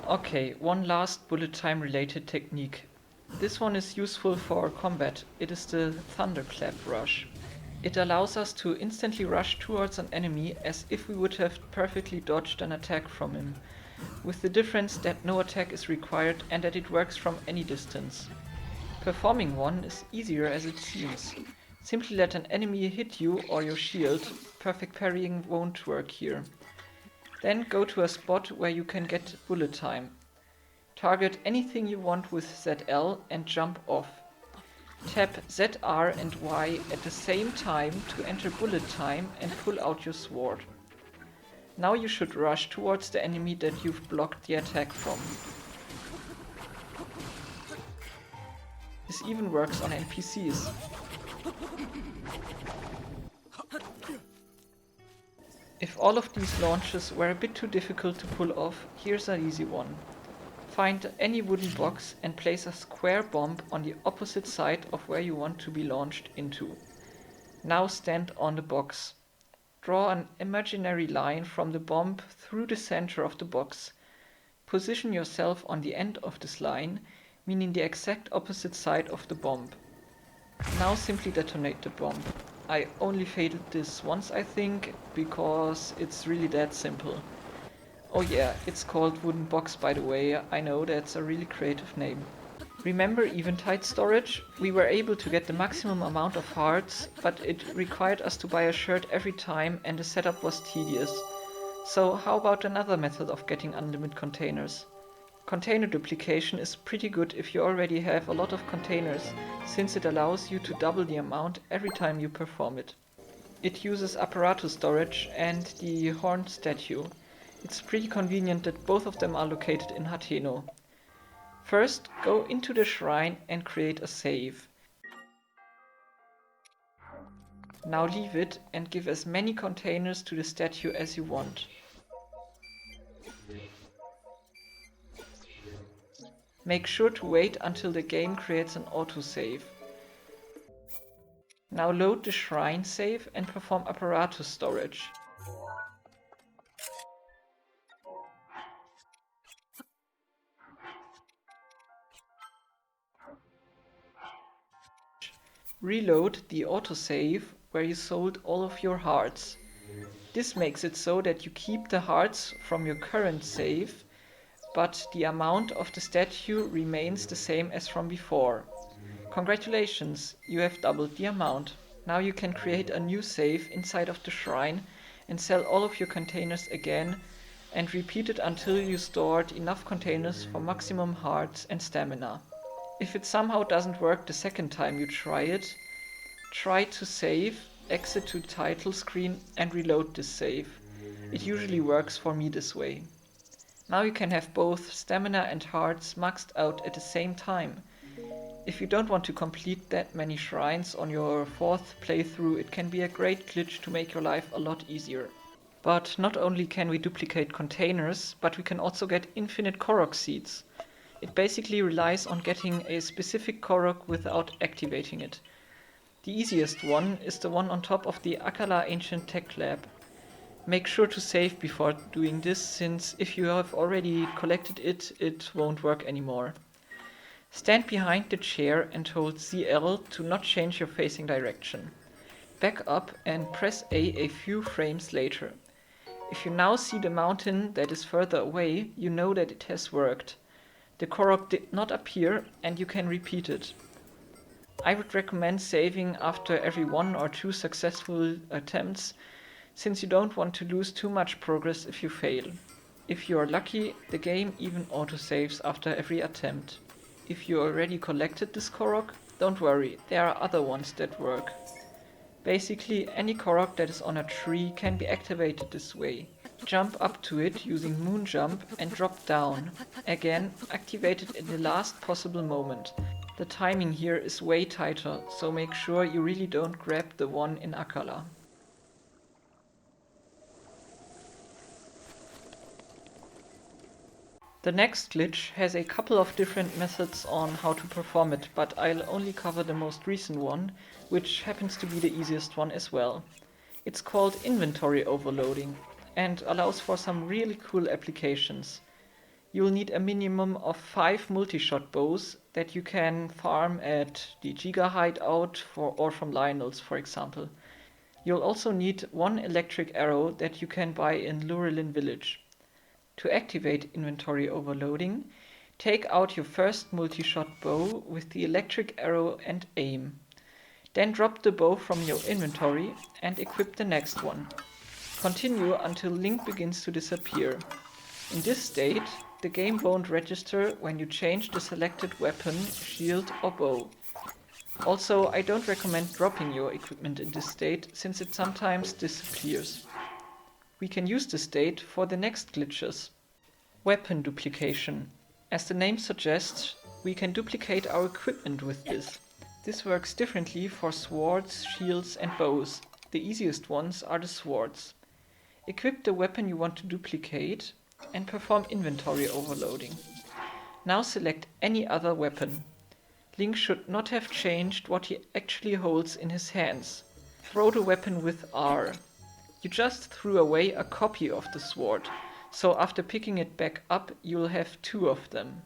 Okay, one last bullet time related technique. This one is useful for combat. It is the Thunderclap Rush. It allows us to instantly rush towards an enemy as if we would have perfectly dodged an attack from him, with the difference that no attack is required and that it works from any distance. Performing one is easier as it seems. Simply let an enemy hit you or your shield. Perfect parrying won't work here. Then go to a spot where you can get bullet time. Target anything you want with ZL and jump off. Tap ZR and Y at the same time to enter bullet time and pull out your sword. Now you should rush towards the enemy that you've blocked the attack from. This even works on NPCs. If all of these launches were a bit too difficult to pull off, here's an easy one. Find any wooden box and place a square bomb on the opposite side of where you want to be launched into. Now stand on the box. Draw an imaginary line from the bomb through the center of the box. Position yourself on the end of this line, meaning the exact opposite side of the bomb. Now simply detonate the bomb. I only failed this once, I think, because it's really that simple. Oh yeah, it's called wooden box, by the way. I know that's a really creative name. Remember Eventide storage? We were able to get the maximum amount of hearts, but it required us to buy a shirt every time and the setup was tedious. So how about another method of getting unlimited containers? Container duplication is pretty good if you already have a lot of containers, since it allows you to double the amount every time you perform it. It uses apparatus storage and the horned statue. It's pretty convenient that both of them are located in Hateno. First, go into the shrine and create a save. Now leave it and give as many containers to the statue as you want. Make sure to wait until the game creates an autosave. Now load the shrine save and perform apparatus storage. Reload the autosave where you sold all of your hearts. This makes it so that you keep the hearts from your current save, but the amount of the statue remains the same as from before. Congratulations, you have doubled the amount. Now you can create a new save inside of the shrine and sell all of your containers again and repeat it until you stored enough containers for maximum hearts and stamina. If it somehow doesn't work the second time you try it, try to save, exit to title screen and reload this save. It usually works for me this way. Now you can have both stamina and hearts maxed out at the same time. If you don't want to complete that many shrines on your fourth playthrough, it can be a great glitch to make your life a lot easier. But not only can we duplicate containers, but we can also get infinite Korok seeds. It basically relies on getting a specific Korok without activating it. The easiest one is the one on top of the Akkala Ancient Tech Lab. Make sure to save before doing this, since if you have already collected it, it won't work anymore. Stand behind the chair and hold ZL to not change your facing direction. Back up and press A few frames later. If you now see the mountain that is further away, you know that it has worked. The Korok did not appear and you can repeat it. I would recommend saving after every 1 or 2 successful attempts, since you don't want to lose too much progress if you fail. If you are lucky, the game even autosaves after every attempt. If you already collected this Korok, don't worry, there are other ones that work. Basically, any Korok that is on a tree can be activated this way. Jump up to it using Moon Jump and drop down. Again, activate it in the last possible moment. The timing here is way tighter, so make sure you really don't grab the one in Akkala. The next glitch has a couple of different methods on how to perform it, but I'll only cover the most recent one, which happens to be the easiest one as well. It's called inventory overloading and allows for some really cool applications. you'll need a minimum of 5 multi-shot bows that you can farm at the Giga Hideout or from Lionel's, for example. You'll also need 1 electric arrow that you can buy in Lurelin Village. To activate inventory overloading, take out your first multi-shot bow with the electric arrow and aim. Then drop the bow from your inventory and equip the next one. Continue until Link begins to disappear. In this state, the game won't register when you change the selected weapon, shield or bow. Also, I don't recommend dropping your equipment in this state, since it sometimes disappears. We can use this state for the next glitches. Weapon duplication. As the name suggests, we can duplicate our equipment with this. This works differently for swords, shields and bows. The easiest ones are the swords. Equip the weapon you want to duplicate and perform inventory overloading. Now select any other weapon. Link should not have changed what he actually holds in his hands. Throw the weapon with R. You just threw away a copy of the sword, so after picking it back up you'll have 2 of them.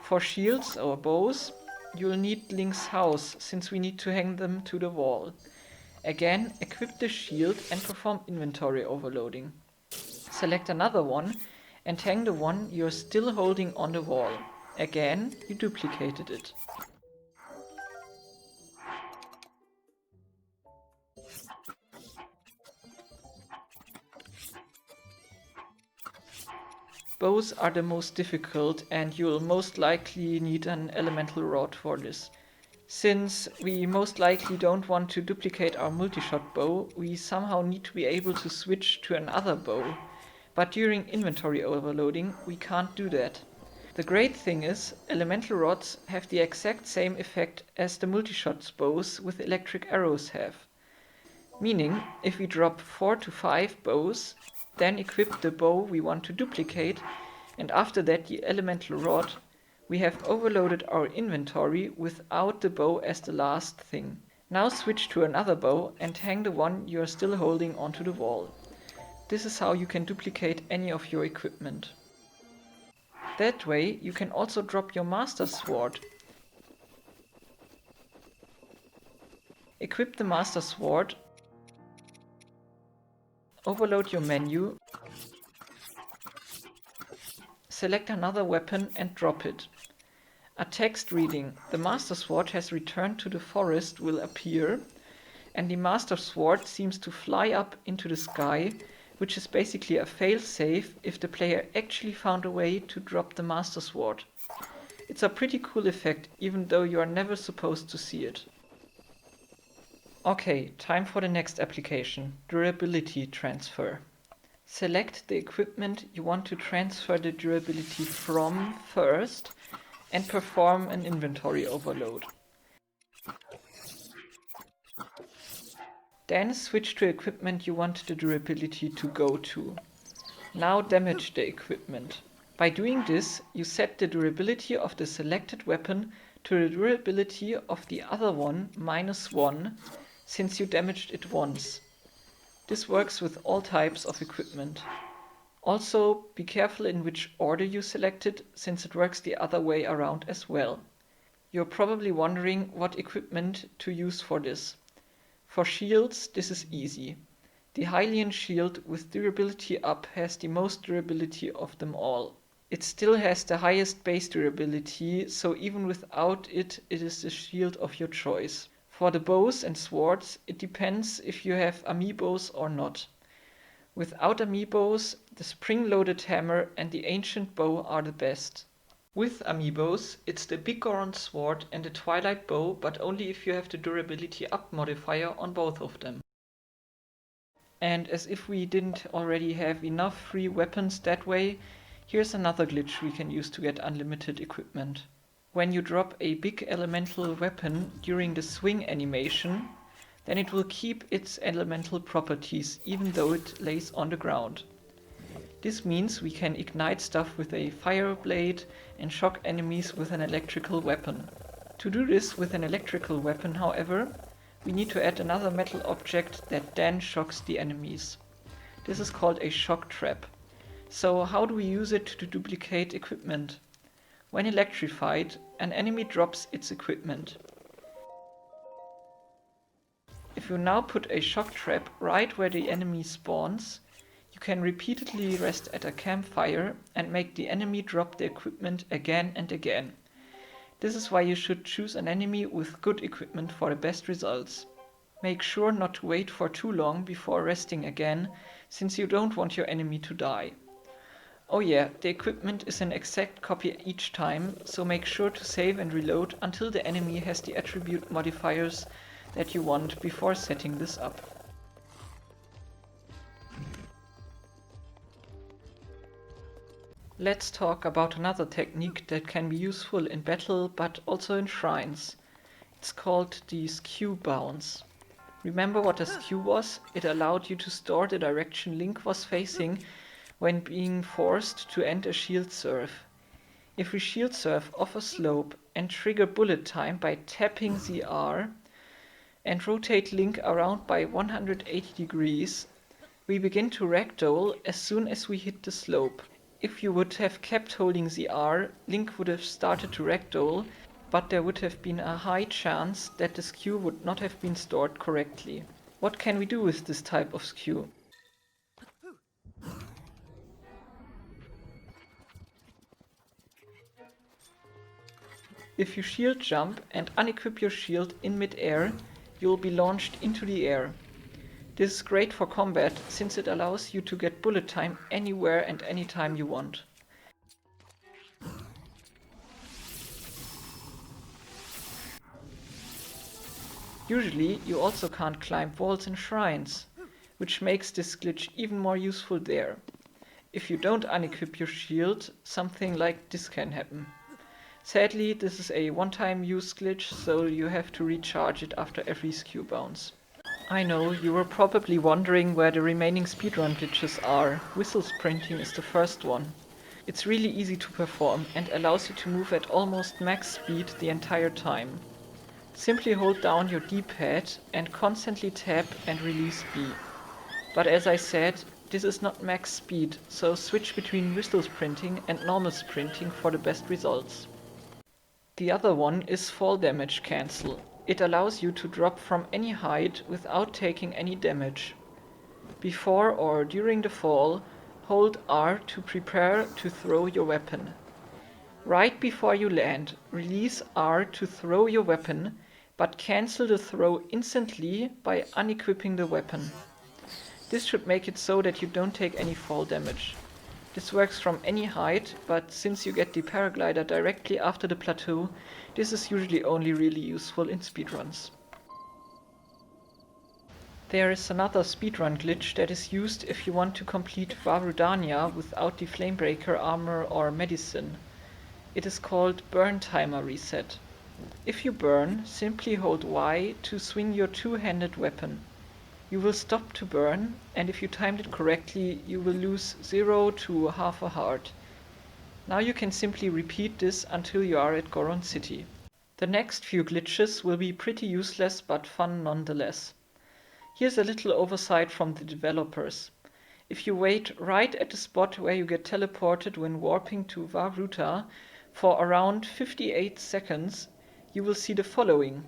For shields or bows, you'll need Link's house, since we need to hang them to the wall. Again, equip the shield and perform inventory overloading. Select another one and hang the one you're still holding on the wall. Again, you duplicated it. Bows are the most difficult and you'll most likely need an elemental rod for this. Since we most likely don't want to duplicate our multi-shot bow, we somehow need to be able to switch to another bow. But during inventory overloading, we can't do that. The great thing is, elemental rods have the exact same effect as the multi-shot bows with electric arrows have. Meaning, if we drop 4 to 5 bows, then equip the bow we want to duplicate, and after that the elemental rod, we have overloaded our inventory without the bow as the last thing. Now switch to another bow and hang the one you are still holding onto the wall. This is how you can duplicate any of your equipment. That way you can also drop your Master Sword. Equip the Master Sword, overload your menu, select another weapon and drop it. A text reading "The Master Sword has returned to the forest" will appear, and the Master Sword seems to fly up into the sky, which is basically a fail-safe if the player actually found a way to drop the Master Sword. It's a pretty cool effect, even though you are never supposed to see it. Okay, time for the next application, durability transfer. Select the equipment you want to transfer the durability from first and perform an inventory overload. Then switch to equipment you want the durability to go to. Now damage the equipment. By doing this, you set the durability of the selected weapon to the durability of the other one -1, since you damaged it once. This works with all types of equipment. Also, be careful in which order you select it, since it works the other way around as well. You're probably wondering what equipment to use for this. For shields, this is easy. The Hylian shield with durability up has the most durability of them all. It still has the highest base durability, so even without it, it is the shield of your choice. For the bows and swords, it depends if you have amiibos or not. Without amiibos, the spring-loaded hammer and the ancient bow are the best. With amiibos, it's the Big Goron sword and the Twilight bow, but only if you have the durability up modifier on both of them. And as if we didn't already have enough free weapons that way, here's another glitch we can use to get unlimited equipment. When you drop a big elemental weapon during the swing animation, then it will keep its elemental properties even though it lays on the ground. This means we can ignite stuff with a fire blade and shock enemies with an electrical weapon. To do this with an electrical weapon, however, we need to add another metal object that then shocks the enemies. This is called a shock trap. So how do we use it to duplicate equipment? When electrified, an enemy drops its equipment. If you now put a shock trap right where the enemy spawns, you can repeatedly rest at a campfire and make the enemy drop the equipment again and again. This is why you should choose an enemy with good equipment for the best results. Make sure not to wait for too long before resting again, since you don't want your enemy to die. Oh yeah, the equipment is an exact copy each time, so make sure to save and reload until the enemy has the attribute modifiers that you want before setting this up. Let's talk about another technique that can be useful in battle but also in shrines. It's called the skew bounce. Remember what a skew was? It allowed you to store the direction Link was facing when being forced to end a shield serve. If we shield serve off a slope and trigger bullet time by tapping the R and rotate Link around by 180 degrees, we begin to ragdoll as soon as we hit the slope. If you would have kept holding the R, Link would have started to ragdoll, but there would have been a high chance that the skew would not have been stored correctly. What can we do with this type of skew? If you shield jump and unequip your shield in mid-air, you will be launched into the air. This is great for combat since it allows you to get bullet time anywhere and anytime you want. Usually you also can't climb walls in shrines, which makes this glitch even more useful there. If you don't unequip your shield, something like this can happen. Sadly, this is a one-time use glitch, so you have to recharge it after every skew bounce. I know, you were probably wondering where the remaining speedrun glitches are. Whistle sprinting is the first one. It's really easy to perform and allows you to move at almost max speed the entire time. Simply hold down your D-pad and constantly tap and release B. But as I said, this is not max speed, so switch between whistle sprinting and normal sprinting for the best results. The other one is fall damage cancel. It allows you to drop from any height without taking any damage. Before or during the fall, hold R to prepare to throw your weapon. Right before you land, release R to throw your weapon, but cancel the throw instantly by unequipping the weapon. This should make it so that you don't take any fall damage. This works from any height, but since you get the paraglider directly after the plateau, this is usually only really useful in speedruns. There is another speedrun glitch that is used if you want to complete Vah Rudania without the Flamebreaker armor or medicine. It is called Burn Timer Reset. If you burn, simply hold Y to swing your two-handed weapon. You will stop to burn, and if you timed it correctly, you will lose 0 to half a heart. Now you can simply repeat this until you are at Goron City. The next few glitches will be pretty useless but fun nonetheless. Here's a little oversight from the developers. If you wait right at the spot where you get teleported when warping to Vah Ruta for around 58 seconds, you will see the following.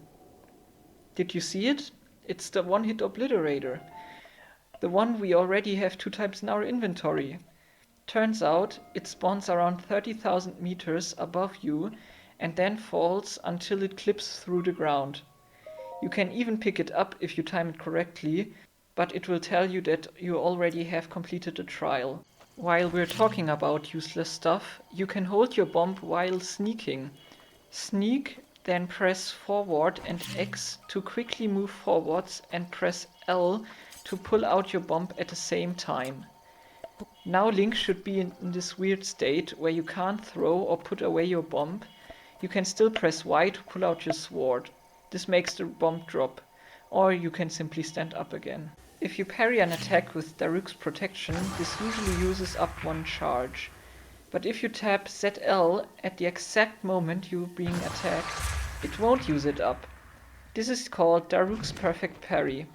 Did you see it? It's the one-hit obliterator. The one we already have 2 times in our inventory. Turns out it spawns around 30,000 meters above you and then falls until it clips through the ground. You can even pick it up if you time it correctly, but it will tell you that you already have completed a trial. While we're talking about useless stuff, you can hold your bomb while sneaking. Sneak, then press forward and X to quickly move forwards and press L to pull out your bomb at the same time. Now Link should be in this weird state where you can't throw or put away your bomb. You can still press Y to pull out your sword. This makes the bomb drop, or you can simply stand up again. If you parry an attack with Daruk's protection, this usually uses up 1 charge. But if you tap ZL at the exact moment you're being attacked, it won't use it up. This is called Daruk's Perfect Parry.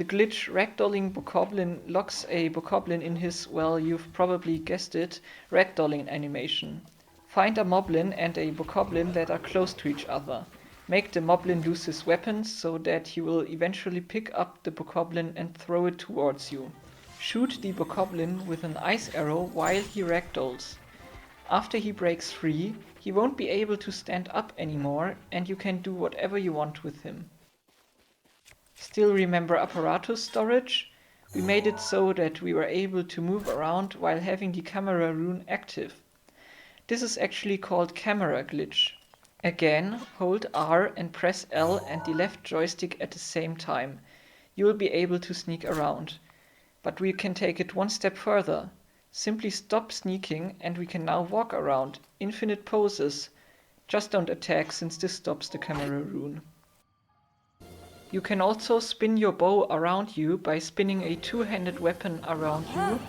The glitch Ragdolling Bokoblin locks a Bokoblin in his, well, you've probably guessed it, ragdolling animation. Find a Moblin and a Bokoblin that are close to each other. Make the Moblin lose his weapons so that he will eventually pick up the Bokoblin and throw it towards you. Shoot the Bokoblin with an ice arrow while he ragdolls. After he breaks free, he won't be able to stand up anymore and you can do whatever you want with him. Still remember apparatus storage? We made it so that we were able to move around while having the camera rune active. This is actually called camera glitch. Again, hold R and press L and the left joystick at the same time. You will be able to sneak around. But we can take it one step further. Simply stop sneaking and we can now walk around, infinite poses. Just don't attack since this stops the camera rune. You can also spin your bow around you by spinning a two-handed weapon around you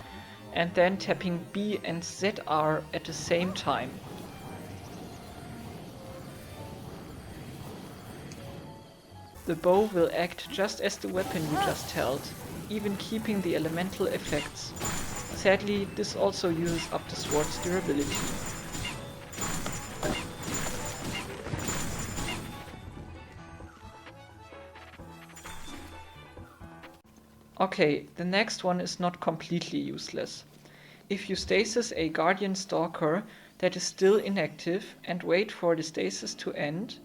and then tapping B and ZR at the same time. The bow will act just as the weapon you just held, even keeping the elemental effects. Sadly, this also uses up the sword's durability. Okay, the next one is not completely useless. If you stasis a Guardian Stalker that is still inactive and wait for the stasis to end,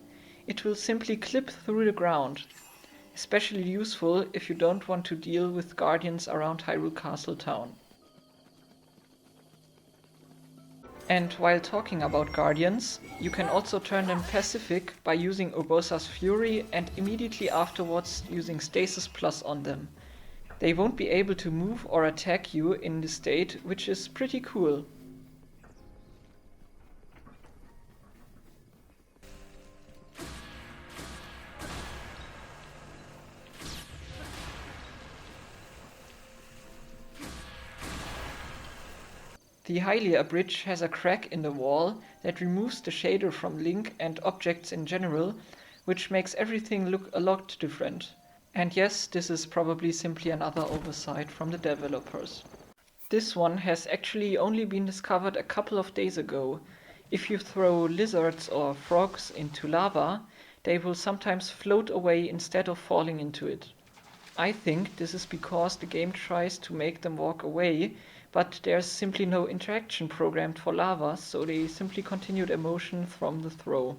it will simply clip through the ground. Especially useful if you don't want to deal with Guardians around Hyrule Castle Town. And while talking about Guardians, you can also turn them pacific by using Urbosa's Fury and immediately afterwards using Stasis Plus on them. They won't be able to move or attack you in this state, which is pretty cool. The Hylia bridge has a crack in the wall that removes the shader from Link and objects in general, which makes everything look a lot different. And yes, this is probably simply another oversight from the developers. This one has actually only been discovered a couple of days ago. If you throw lizards or frogs into lava, they will sometimes float away instead of falling into it. I think this is because the game tries to make them walk away, but there's simply no interaction programmed for lava, so they simply continue their motion from the throw.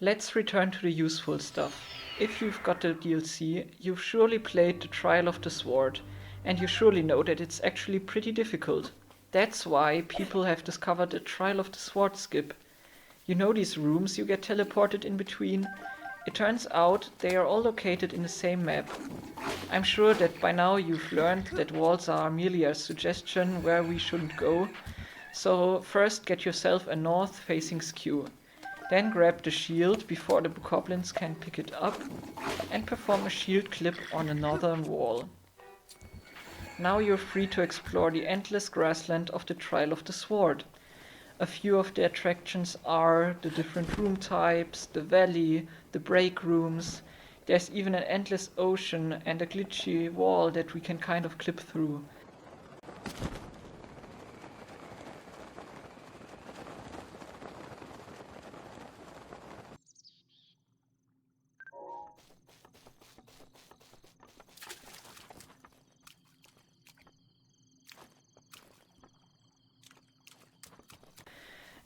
Let's return to the useful stuff. If you've got the DLC, you've surely played the Trial of the Sword, and you surely know that it's actually pretty difficult. That's why people have discovered the Trial of the Sword skip. You know these rooms you get teleported in between? It turns out they are all located in the same map. I'm sure that by now you've learned that walls are merely a suggestion where we shouldn't go, so first get yourself a north-facing skew. Then grab the shield before the bokoblins can pick it up and perform a shield clip on the northern wall. Now you're free to explore the endless grassland of the Trial of the Sword. A few of the attractions are the different room types, the valley, the break rooms. There's even an endless ocean and a glitchy wall that we can kind of clip through.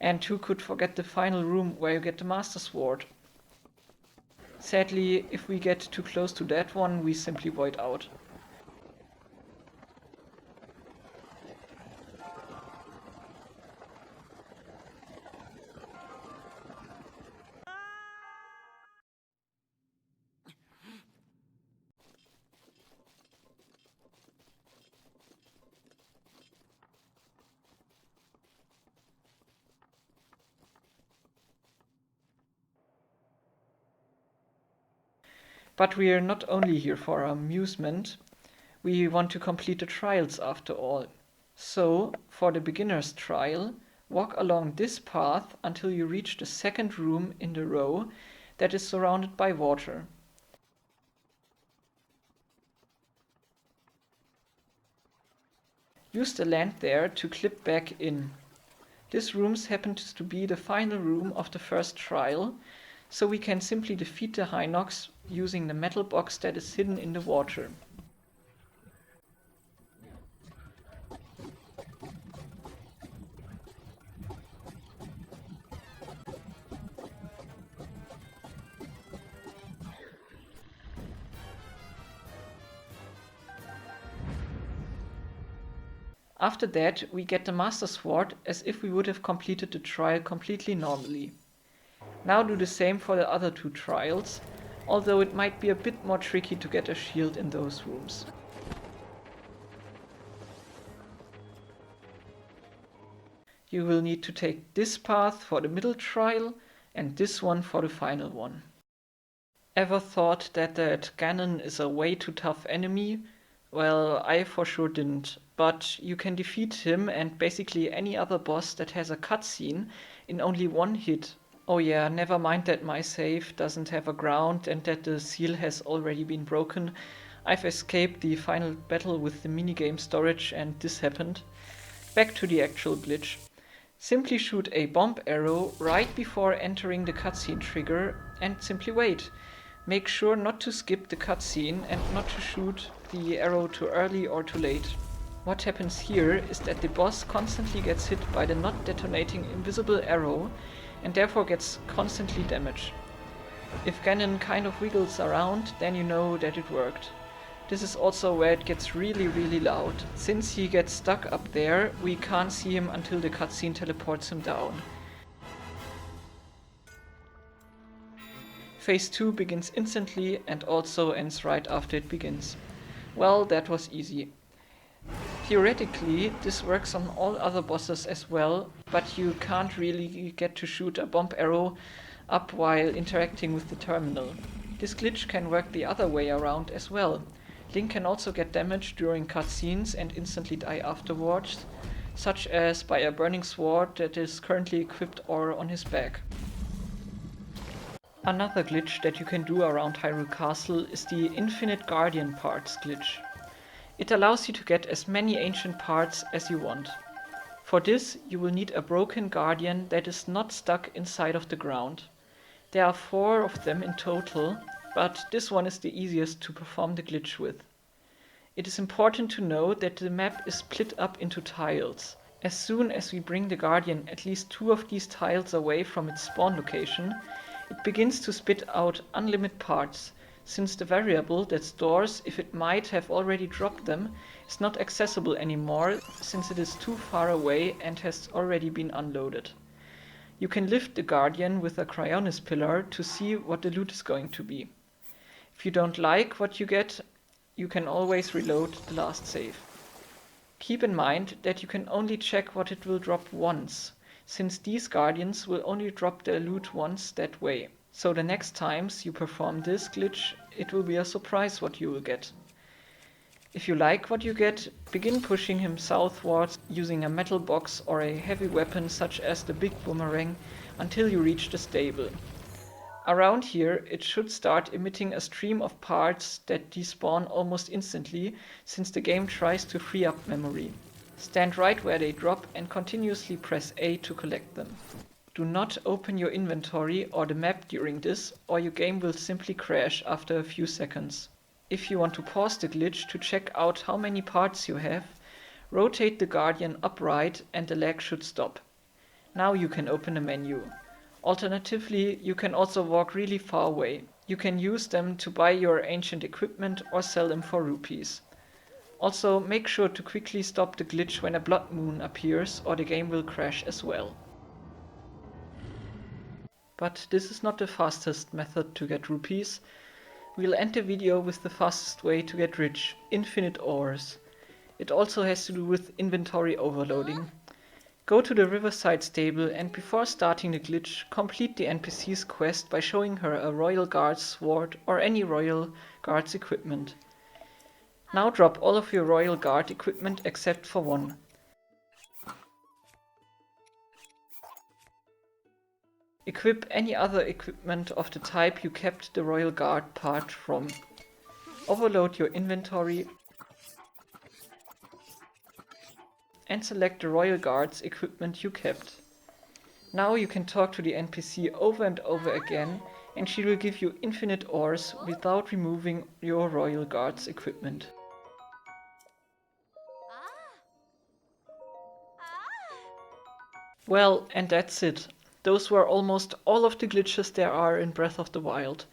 And who could forget the final room where you get the Master Sword? Sadly, if we get too close to that one, we simply void out. But we are not only here for our amusement, we want to complete the trials after all. So, for the beginner's trial, walk along this path until you reach the second room in the row that is surrounded by water. Use the land there to clip back in. This room happens to be the final room of the first trial, so we can simply defeat the Hinox using the metal box that is hidden in the water. After that, we get the Master Sword as if we would have completed the trial completely normally. Now do the same for the other two trials, although it might be a bit more tricky to get a shield in those rooms. You will need to take this path for the middle trial and this one for the final one. Ever thought that Ganon is a way too tough enemy? Well, I for sure didn't, but you can defeat him and basically any other boss that has a cutscene in only one hit. Oh yeah, never mind that my save doesn't have a ground and that the seal has already been broken. I've escaped the final battle with the minigame storage and this happened. Back to the actual glitch. Simply shoot a bomb arrow right before entering the cutscene trigger and simply wait. Make sure not to skip the cutscene and not to shoot the arrow too early or too late. What happens here is that the boss constantly gets hit by the not detonating invisible arrow and therefore gets constantly damaged. If Ganon kind of wiggles around, then you know that it worked. This is also where it gets really loud. Since he gets stuck up there, we can't see him until the cutscene teleports him down. Phase 2 begins instantly and also ends right after it begins. Well, that was easy. Theoretically, this works on all other bosses as well, but you can't really get to shoot a bomb arrow up while interacting with the terminal. This glitch can work the other way around as well. Link can also get damaged during cutscenes and instantly die afterwards, such as by a burning sword that is currently equipped or on his back. Another glitch that you can do around Hyrule Castle is the Infinite Guardian Parts glitch. It allows you to get as many ancient parts as you want. For this, you will need a broken Guardian that is not stuck inside of the ground. There are 4 of them in total, but this one is the easiest to perform the glitch with. It is important to know that the map is split up into tiles. As soon as we bring the Guardian at least 2 of these tiles away from its spawn location, it begins to spit out unlimited parts, since the variable that stores if it might have already dropped them is not accessible anymore since it is too far away and has already been unloaded. You can lift the Guardian with a Cryonis pillar to see what the loot is going to be. If you don't like what you get, you can always reload the last save. Keep in mind that you can only check what it will drop once, since these Guardians will only drop their loot once that way. So the next times you perform this glitch, it will be a surprise what you will get. If you like what you get, begin pushing him southwards using a metal box or a heavy weapon such as the big boomerang until you reach the stable. Around here it should start emitting a stream of parts that despawn almost instantly since the game tries to free up memory. Stand right where they drop and continuously press A to collect them. Do not open your inventory or the map during this, or your game will simply crash after a few seconds. If you want to pause the glitch to check out how many parts you have, rotate the Guardian upright and the lag should stop. Now you can open a menu. Alternatively, you can also walk really far away. You can use them to buy your ancient equipment or sell them for rupees. Also, make sure to quickly stop the glitch when a blood moon appears or the game will crash as well. But this is not the fastest method to get rupees. We'll end the video with the fastest way to get rich, infinite ores. It also has to do with inventory overloading. Go to the Riverside stable and before starting the glitch, complete the NPC's quest by showing her a Royal Guard's sword or any Royal Guard's equipment. Now drop all of your Royal Guard equipment except for one. Equip any other equipment of the type you kept the Royal Guard part from. Overload your inventory and select the Royal Guard's equipment you kept. Now you can talk to the NPC over and over again and she will give you infinite ores without removing your Royal Guard's equipment. Well, and that's it. Those were almost all of the glitches there are in Breath of the Wild.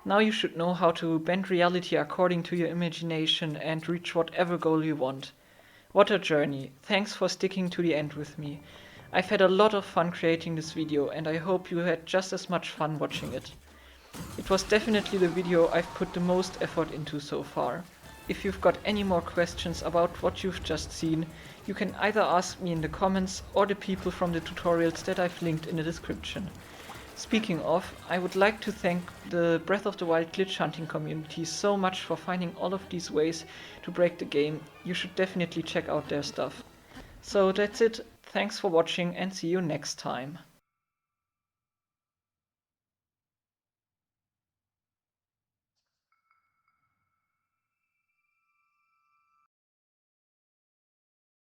Now you should know how to bend reality according to your imagination and reach whatever goal you want. What a journey. Thanks for sticking to the end with me. I've had a lot of fun creating this video and I hope you had just as much fun watching it. It was definitely the video I've put the most effort into so far. If you've got any more questions about what you've just seen, you can either ask me in the comments or the people from the tutorials that I've linked in the description. Speaking of, I would like to thank the Breath of the Wild glitch hunting community so much for finding all of these ways to break the game. You should definitely check out their stuff. So that's it, thanks for watching and see you next time.